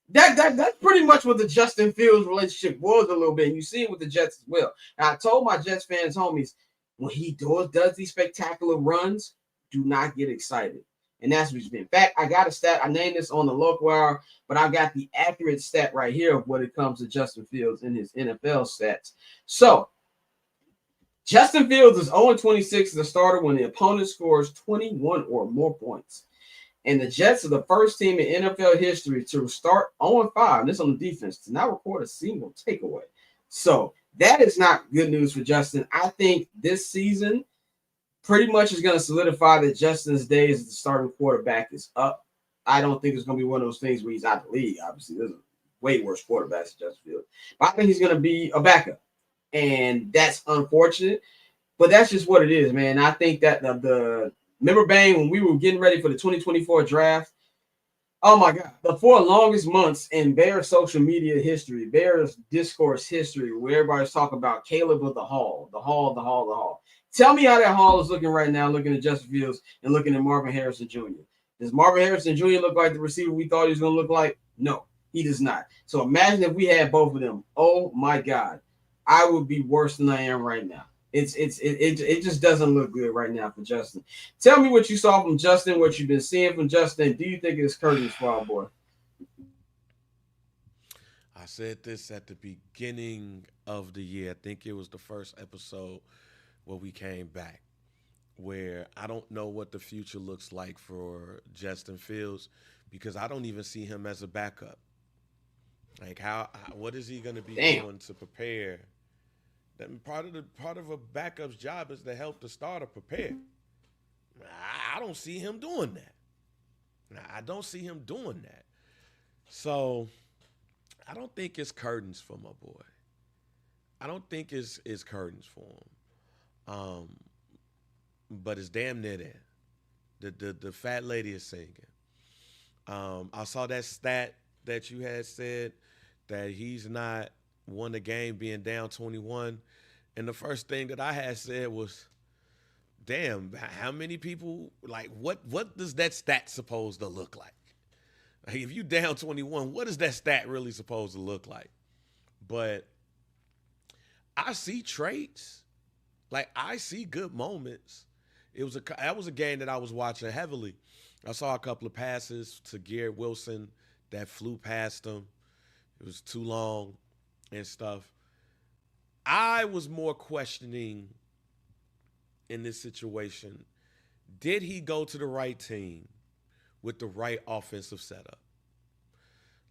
That's pretty much what the Justin Fields relationship was a little bit. And you see it with the Jets as well. And I told my Jets fans, homies, when he does these spectacular runs, do not get excited. And that's what he's been. In fact, I got a stat. I named this on the local hour, but I got the accurate stat right here of when it comes to Justin Fields in his NFL stats. So, Justin Fields is 0-26 as a starter when the opponent scores 21 or more points. And the Jets are the first team in NFL history to start 0-5, and this on the defense, to not record a single takeaway. So, that is not good news for Justin. I think this season pretty much is going to solidify that Justin's days as the starting quarterback is up. I don't think it's going to be one of those things where he's out of the league. Obviously, there's way worse quarterbacks than Justin Fields. But I think he's going to be a backup. And that's unfortunate. But that's just what it is, man. I think that remember, Bang, when we were getting ready for the 2024 draft, oh my God, the 4 longest months in Bears social media history, Bears discourse history, where everybody's talking about Caleb of the Hall. Tell me how that Hall is looking right now, looking at Justin Fields and looking at Marvin Harrison Jr. Does Marvin Harrison Jr. look like the receiver we thought he was going to look like? No, he does not. So imagine if we had both of them. Oh my God, I would be worse than I am right now. It just doesn't look good right now for Justin. Tell me what you saw from Justin, what you've been seeing from Justin. Do you think it's curtains for our boy? I said this at the beginning of the year. I think it was the first episode where we came back, where I don't know what the future looks like for Justin Fields, because I don't even see him as a backup. Like what is he going to be doing to prepare? That part of a backup's job is to help the starter prepare. I don't see him doing that. So I don't think it's curtains for my boy. I don't think it's curtains for him. But it's damn near there. The fat lady is singing. I saw that stat that you had said that he's not won the game being down 21. And the first thing that I had said was, damn, how many people, like, what does that stat supposed to look like? Like, if you down 21, what is that stat really supposed to look like? But I see traits. Like, I see good moments. That was a game that I was watching heavily. I saw a couple of passes to Garrett Wilson that flew past him. It was too long and stuff. I was more questioning in this situation, did he go to the right team with the right offensive setup?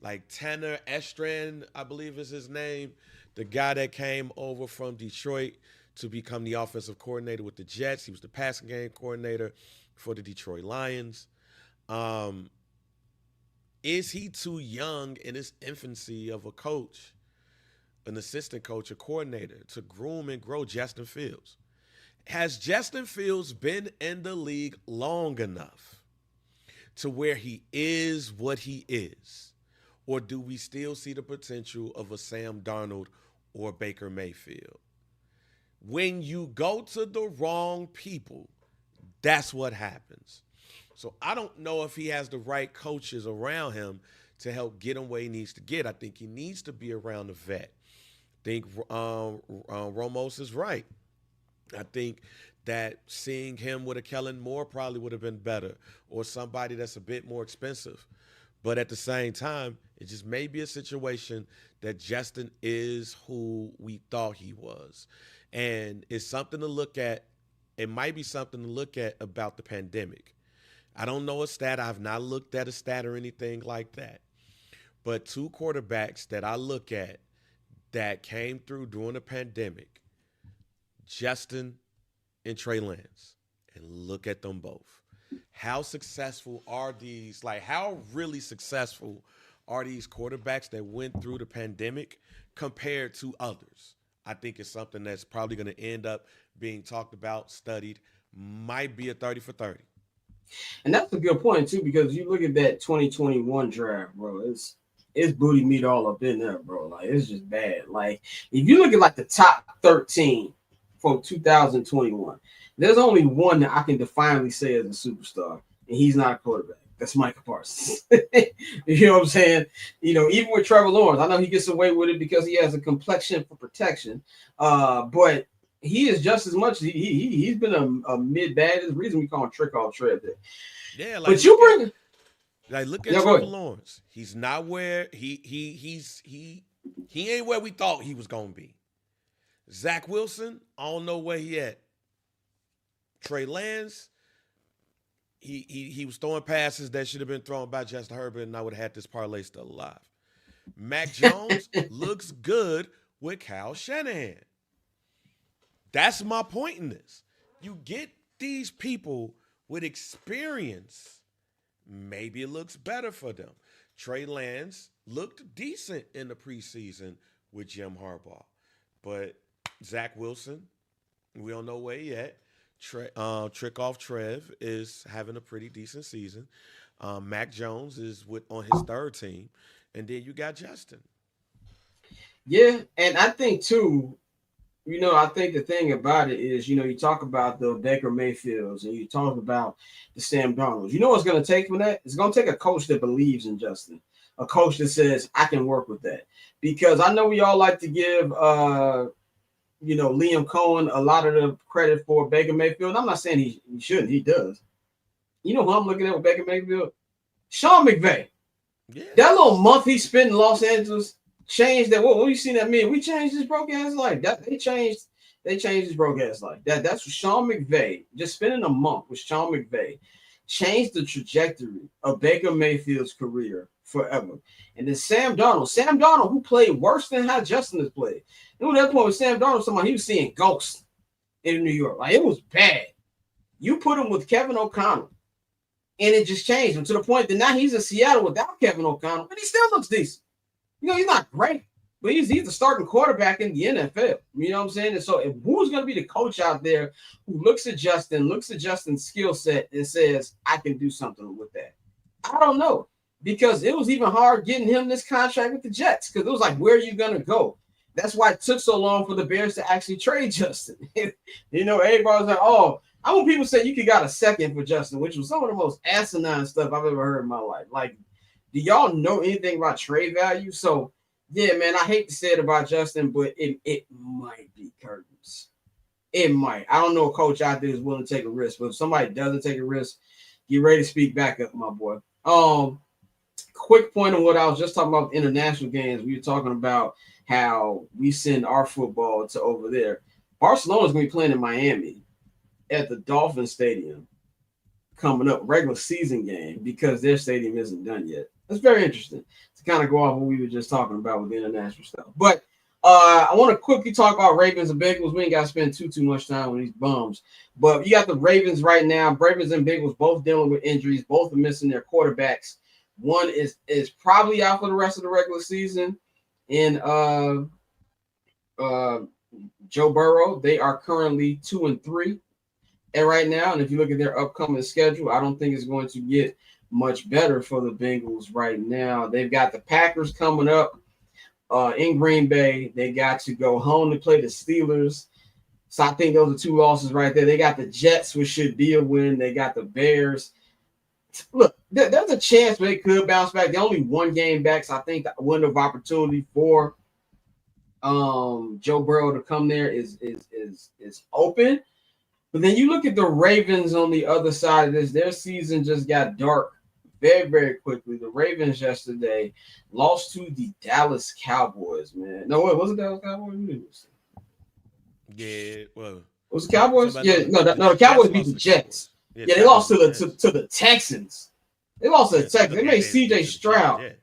Like Tanner Estran, I believe is his name, the guy that came over from Detroit to become the offensive coordinator with the Jets. He was the passing game coordinator for the Detroit Lions. Is he too young in his infancy of a coach, an assistant coach, a coordinator, to groom and grow Justin Fields? Has Justin Fields been in the league long enough to where he is what he is? Or do we still see the potential of a Sam Darnold or Baker Mayfield? When you go to the wrong people, that's what happens. So I don't know if he has the right coaches around him to help get him where he needs to get. I think he needs to be around a vet. I think Ramos is right. I think that seeing him with a Kellen Moore probably would have been better, or somebody that's a bit more expensive. But at the same time, it just may be a situation that Justin is who we thought he was. And it's something to look at. It might be something to look at about the pandemic. I don't know a stat. I've not looked at a stat or anything like that. But 2 quarterbacks that I look at that came through during the pandemic, Justin and Trey Lance, and look at them both. how successful are these, like how really successful are these quarterbacks that went through the pandemic compared to others? I think it's something that's probably going to end up being talked about, studied, might be a 30 for 30. And that's a good point too, because you look at that 2021 draft, bro. It's booty meat all up in there, bro. Like it's just bad. Like if you look at like the top 13 from 2021, there's only one that I can definitely say is a superstar, and he's not a quarterback. That's Micah Parsons. You know what I'm saying? You know, even with Trevor Lawrence, I know he gets away with it because he has a complexion for protection. But he is just as much. He's been a mid-bad. There's a reason we call him trick off Trev there. Yeah, like but you bring look at Trevor Lawrence. He's not where he ain't where we thought he was gonna be. Zach Wilson, I don't know where he at. Trey Lance, he was throwing passes that should have been thrown by Justin Herbert, and I would have had this parlay still alive. Mac Jones looks good with Kyle Shanahan. That's my point in this. You get these people with experience, maybe it looks better for them. Trey Lance looked decent in the preseason with Jim Harbaugh. But Zach Wilson, we don't know where he at. Trick off Trev is having a pretty decent season. Mac Jones is on his third team. And then you got Justin. Yeah, and I think too, you know, I think the thing about it is, you know, you talk about the Baker Mayfields and you talk about the Sam Darnolds. You know what's going to take from that? It's going to take a coach that believes in Justin, a coach that says, I can work with that. Because I know we all like to give, you know, Liam Cohen a lot of the credit for Baker Mayfield. I'm not saying he shouldn't. He does. You know who I'm looking at with Baker Mayfield? Sean McVay. Yeah. That little month he spent in Los Angeles changed that. What you seen that mean? We changed his broke ass life. They changed his broke ass life. That's what Sean McVay, just spending a month with Sean McVay, changed the trajectory of Baker Mayfield's career forever. And then Sam Darnold, who played worse than how Justin has played. And at that point with Sam Darnold, he was seeing ghosts in New York. Like it was bad. You put him with Kevin O'Connell, and it just changed him to the point that now he's in Seattle without Kevin O'Connell, and he still looks decent. You know, he's not great, but he's the starting quarterback in the NFL. You know what I'm saying? And so who's going to be the coach out there who looks at Justin's skill set and says, I can do something with that? I don't know, because it was even hard getting him this contract with the Jets, because it was like, where are you going to go? That's why it took so long for the Bears to actually trade Justin. You know, everybody was like, oh, I want people to say you could got a second for Justin, which was some of the most asinine stuff I've ever heard in my life. Like, do y'all know anything about trade value? So, yeah, man, I hate to say it about Justin, but it might be curtains. It might. I don't know a coach out there is willing to take a risk, but if somebody doesn't take a risk, get ready to speak back up, my boy. Quick point on what I was just talking about, international games. We were talking about how we send our football to over there. Barcelona's going to be playing in Miami at the Dolphin Stadium coming up, regular season game, because their stadium isn't done yet. That's very interesting to kind of go off what we were just talking about with the international stuff. But I want to quickly talk about Ravens and Bengals. We ain't got to spend too much time on these bums. But you got the Ravens right now. Ravens and Bengals both dealing with injuries. Both are missing their quarterbacks. One is probably out for the rest of the regular season. And Joe Burrow, they are currently 2-3 right now. And if you look at their upcoming schedule, I don't think it's going to get much better for the Bengals right now. They've got the Packers coming up in Green Bay. They got to go home to play the Steelers. So I think those are two losses right there. They got the Jets, which should be a win. They got the Bears. Look, there's a chance they could bounce back. They're only one game back, so I think the window of opportunity for Joe Burrow to come there is open. But then you look at the Ravens on the other side of this. Their season just got dark very, very quickly. The Ravens yesterday lost to the Dallas Cowboys, man. No, wait, was it Dallas Cowboys? Yeah, well. Was it Cowboys? Yeah, no, the Cowboys beat the Jets. Yeah, they lost to the Texans. They lost to the Texans. They made C.J. Stroud.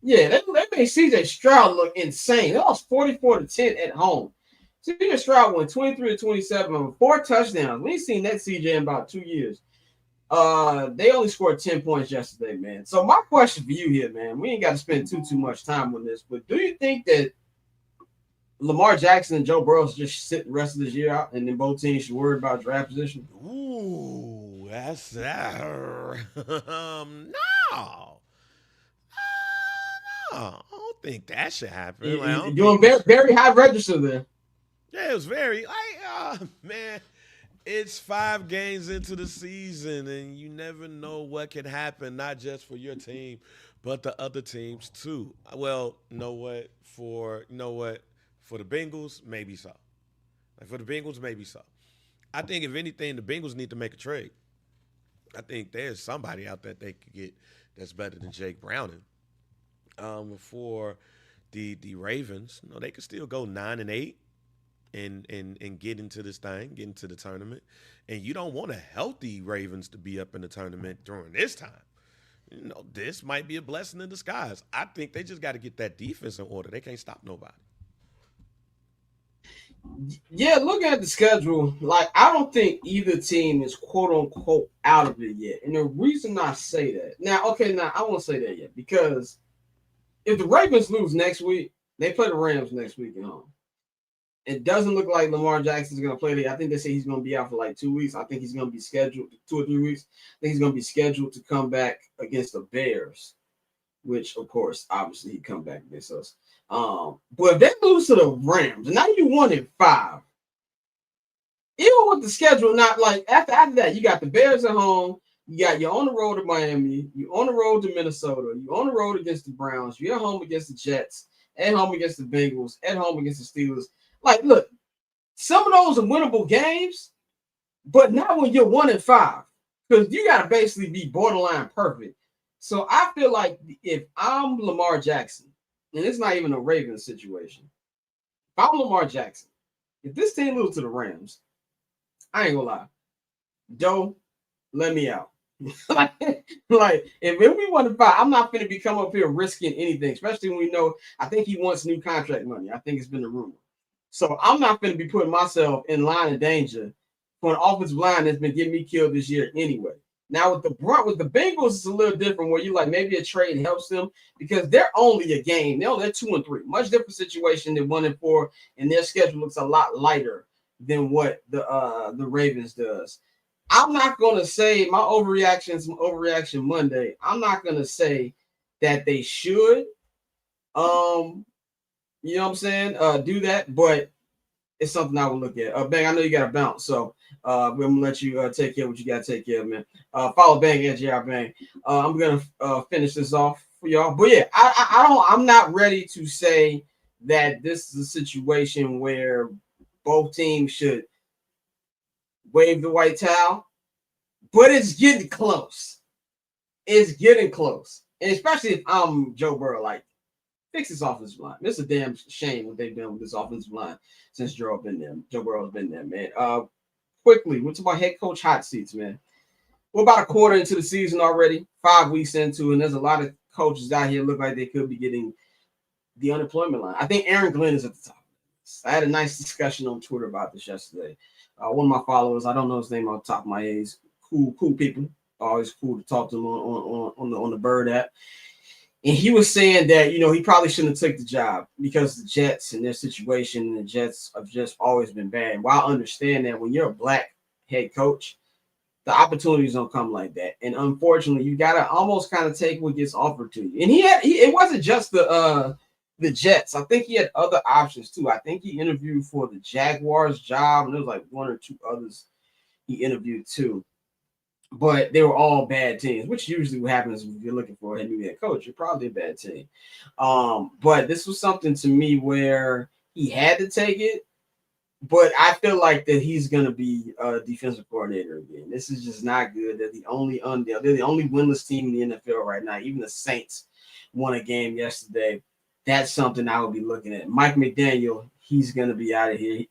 Yeah, they made C.J. Stroud look insane. They lost 44-10 at home. C.J. Stroud went 23-27 with 4 touchdowns. We ain't seen that C.J. in about 2 years. They only scored 10 points yesterday, man. So my question for you here, man, we ain't got to spend too much time on this, but do you think that Lamar Jackson and Joe Burrow just sit the rest of this year out, and then both teams should worry about draft position? Ooh, that's that. No. No, I don't think that should happen. Like, I don't Doing think very, very high register there. yeah, it was very like, man, it's 5 games into the season, and you never know what can happen, not just for your team, but the other teams too. Well, for the Bengals, maybe so. Like for the Bengals, maybe so. I think if anything, the Bengals need to make a trade. I think there's somebody out there they could get that's better than Jake Browning. For the Ravens, they could still go 9-8 and get into this thing, get into the tournament. And you don't want a healthy Ravens to be up in the tournament during this time. This might be a blessing in disguise. I think they just got to get that defense in order. They can't stop nobody. Yeah, looking at the schedule, like I don't think either team is quote unquote out of it yet. And the reason I say that I won't say that yet because if the Ravens lose next week, they play the Rams next week at home. It doesn't look like Lamar Jackson's going to play there. I think they say he's going to be out for like 2 weeks. I think he's going to be scheduled 2 or 3 weeks. I think he's going to be scheduled to come back against the Bears, which, of course, obviously he'd come back against us. But if they lose to the Rams, now you 1-5. Even with the schedule, not like after that, you got the Bears at home. You're on the road to Miami. You're on the road to Minnesota. You're on the road against the Browns. You're at home against the Jets. At home against the Bengals. At home against the Steelers. Like, look, some of those are winnable games, but not when you're 1-5, because you got to basically be borderline perfect. So I feel like if I'm Lamar Jackson, and it's not even a Ravens situation, if I'm Lamar Jackson, if this team loses to the Rams, I ain't gonna lie, Joe, let me out. like if we 1-5, I'm not going to be come up here risking anything, especially when we know I think he wants new contract money. I think it's been a rumor. So I'm not going to be putting myself in line of danger for an offensive line that's been getting me killed this year anyway. Now with the Bengals, it's a little different where you like maybe a trade helps them because they're only a game. They're 2-3. Much different situation than 1-4, and their schedule looks a lot lighter than what the Ravens does. I'm not going to say my overreaction Monday. I'm not going to say that they should, you know what I'm saying, do that, but it's something I will look at. Bang, I know you got to bounce, so we're going to let you take care of what you got to take care of, man. Follow Bang at JR Bang. I'm going to finish this off for y'all. But yeah, I'm not ready to say that this is a situation where both teams should wave the white towel, but it's getting close. It's getting close. And especially if I'm Joe Burrow, like, fix this offensive line. It's a damn shame what they've done with this offensive line since Joe Burrow's been there, man. Quickly, what's about head coach hot seats, man? We're about a quarter into the season already, 5 weeks into, and there's a lot of coaches out here look like they could be getting the unemployment line. I think Aaron Glenn is at the top. I had a nice discussion on Twitter about this yesterday. One of my followers, I don't know his name off the top of my head, cool people. Always cool to talk to them on the Bird app. And he was saying that, he probably shouldn't have took the job because the Jets and their situation, and the Jets have just always been bad. While I understand that when you're a black head coach, the opportunities don't come like that. And unfortunately, you got to almost kind of take what gets offered to you. And it wasn't just the Jets. I think he had other options too. I think he interviewed for the Jaguars job, and there was like 1 or 2 others he interviewed too. But they were all bad teams, which usually what happens if you're looking for a new head coach. You're probably a bad team. But this was something to me where he had to take it. But I feel like that he's going to be a defensive coordinator again. This is just not good. They're the only winless team in the NFL right now. Even the Saints won a game yesterday. That's something I would be looking at. Mike McDaniel, he's going to be out of here.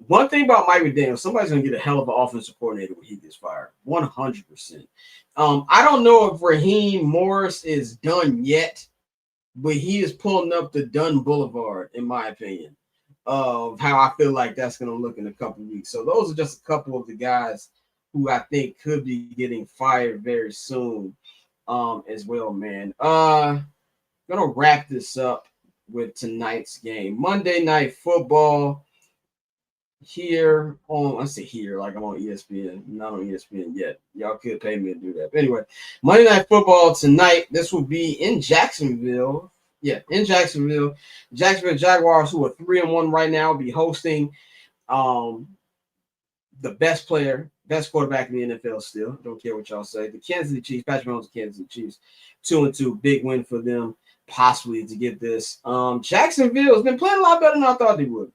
One thing about Mike McDaniel, somebody's going to get a hell of an offensive coordinator when he gets fired. 100%. I don't know if Raheem Morris is done yet, but he is pulling up the Dunn Boulevard, in my opinion, of how I feel like that's going to look in a couple of weeks. So those are just a couple of the guys who I think could be getting fired very soon as well, man. Gonna wrap this up with tonight's game. Monday Night Football here on, I say here, like I'm on ESPN, not on ESPN yet. Y'all could pay me to do that. But anyway, Monday Night Football tonight. This will be in Jacksonville. Yeah, in Jacksonville. Jacksonville Jaguars, who are 3-1 right now, will be hosting the best quarterback in the NFL still. Don't care what y'all say. The Kansas City Chiefs, Patrick Mahomes, Kansas City Chiefs, 2-2, big win for them, possibly to get this. Jacksonville has been playing a lot better than I thought they would.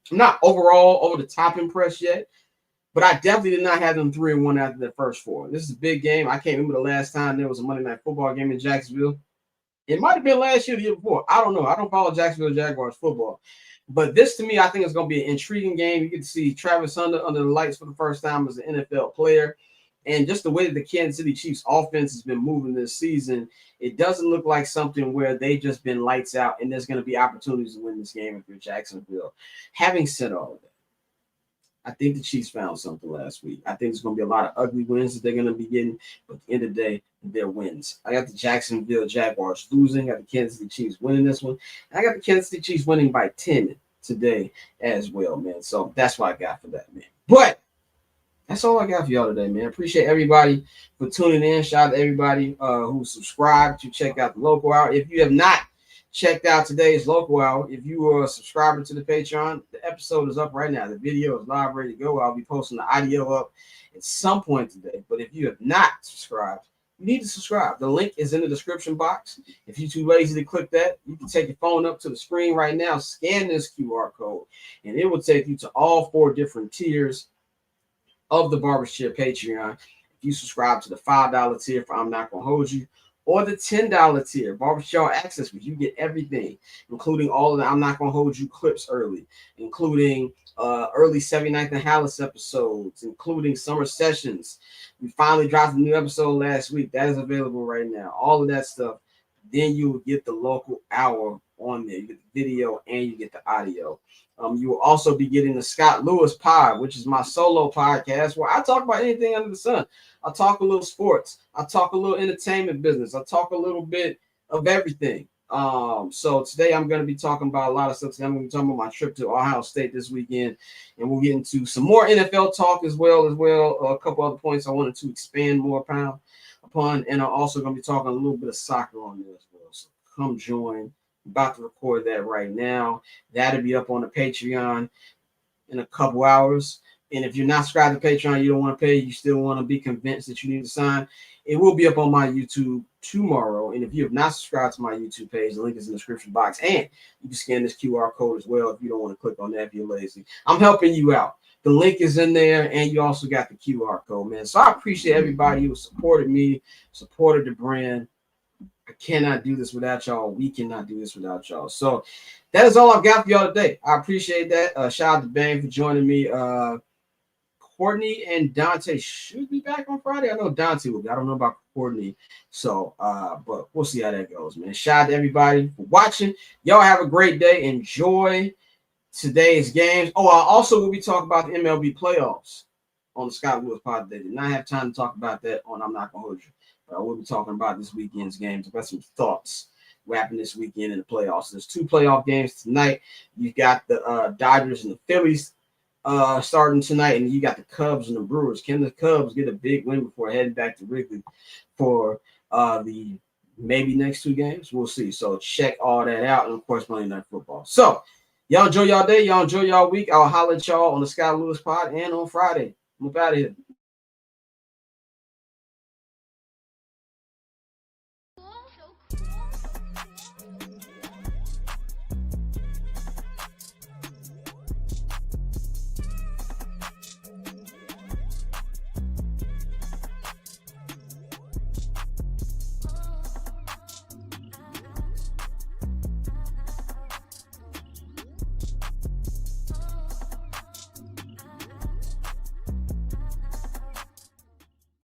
I'm not overall over the top impressed yet, but I definitely did not have them 3-1 after the first 4. This is a big game. I can't remember the last time there was a Monday Night Football game in Jacksonville. It might have been last year, the year before. I don't know. I don't follow Jacksonville Jaguars football. But this, to me, I think is going to be an intriguing game. You get to see Travis Hunter under the lights for the first time as an NFL player. And just the way that the Kansas City Chiefs offense has been moving this season, it doesn't look like something where they've just been lights out and there's going to be opportunities to win this game if you're Jacksonville. Having said all of that, I think the Chiefs found something last week. I think there's going to be a lot of ugly wins that they're going to be getting, but at the end of the day, they're wins. I got the Jacksonville Jaguars losing. I got the Kansas City Chiefs winning this one. I got the Kansas City Chiefs winning by 10 today as well, man. So that's what I got for that, man. But that's all I got for y'all today, man. Appreciate everybody for tuning in. Shout out to everybody who subscribed to check out the local hour. If you have not checked out today's local hour, if you are a subscriber to the Patreon, the episode is up right now. The video is live, ready to go. I'll be posting the audio up at some point today. But if you have not subscribed, you need to subscribe. The link is in the description box. If you're too lazy to click that, you can take your phone up to the screen right now, scan this QR code, and it will take you to all 4 different tiers of the Barbershop Patreon. If you subscribe to the $5 tier for I'm Not Gonna Hold You, or the $10 tier, Barbershop Access, where you get everything, including all of the I'm Not Gonna Hold You clips early, including early 79th and Hallis episodes, including summer sessions. We finally dropped a new episode last week. That is available right now. All of that stuff. Then you will get the local hour on there. You get the video and you get the audio. You will also be getting the Scott Lewis Pod, which is my solo podcast where I talk about anything under the sun. I talk a little sports. I talk a little entertainment business. I talk a little bit of everything. So today I'm going to be talking about a lot of stuff. Today I'm going to be talking about my trip to Ohio State this weekend, and we'll get into some more NFL talk as well. A couple other points I wanted to expand more upon, and I'm also going to be talking a little bit of soccer on there as well. So come join. About to record that right now. That'll be up on the Patreon in a couple hours. And if you're not subscribed to Patreon, you don't want to pay, you still want to be convinced that you need to sign, it will be up on my YouTube tomorrow. And if you have not subscribed to my YouTube page, the link is in the description box. And you can scan this QR code as well if you don't want to click on that if you're lazy. I'm helping you out. The link is in there, and you also got the QR code, man. So I appreciate everybody who supported me, supported the brand. I cannot do this without y'all. We cannot do this without y'all. So that is all I've got for y'all today. I appreciate that. Shout out to Bang for joining me. Courtney and Dante should be back on Friday. I know Dante will be. I don't know about Courtney. So, but we'll see how that goes, man. Shout out to everybody for watching. Y'all have a great day. Enjoy today's games. Oh, I also will be talking about the MLB playoffs on the Scott Lewis Pod today. Did not have time to talk about that on I'm Not Gonna Hold You. But I will be talking about this weekend's games. I've got some thoughts wrapping this weekend in the playoffs. There's 2 playoff games tonight. You've got the Dodgers and the Phillies starting tonight, and you got the Cubs and the Brewers. Can the Cubs get a big win before heading back to Wrigley for the maybe next 2 games? We'll see. So check all that out, and of course, Monday Night Football. So y'all enjoy y'all day. Y'all enjoy y'all week. I'll holler at y'all on the Scott Lewis Pod and on Friday. I'm up out of here.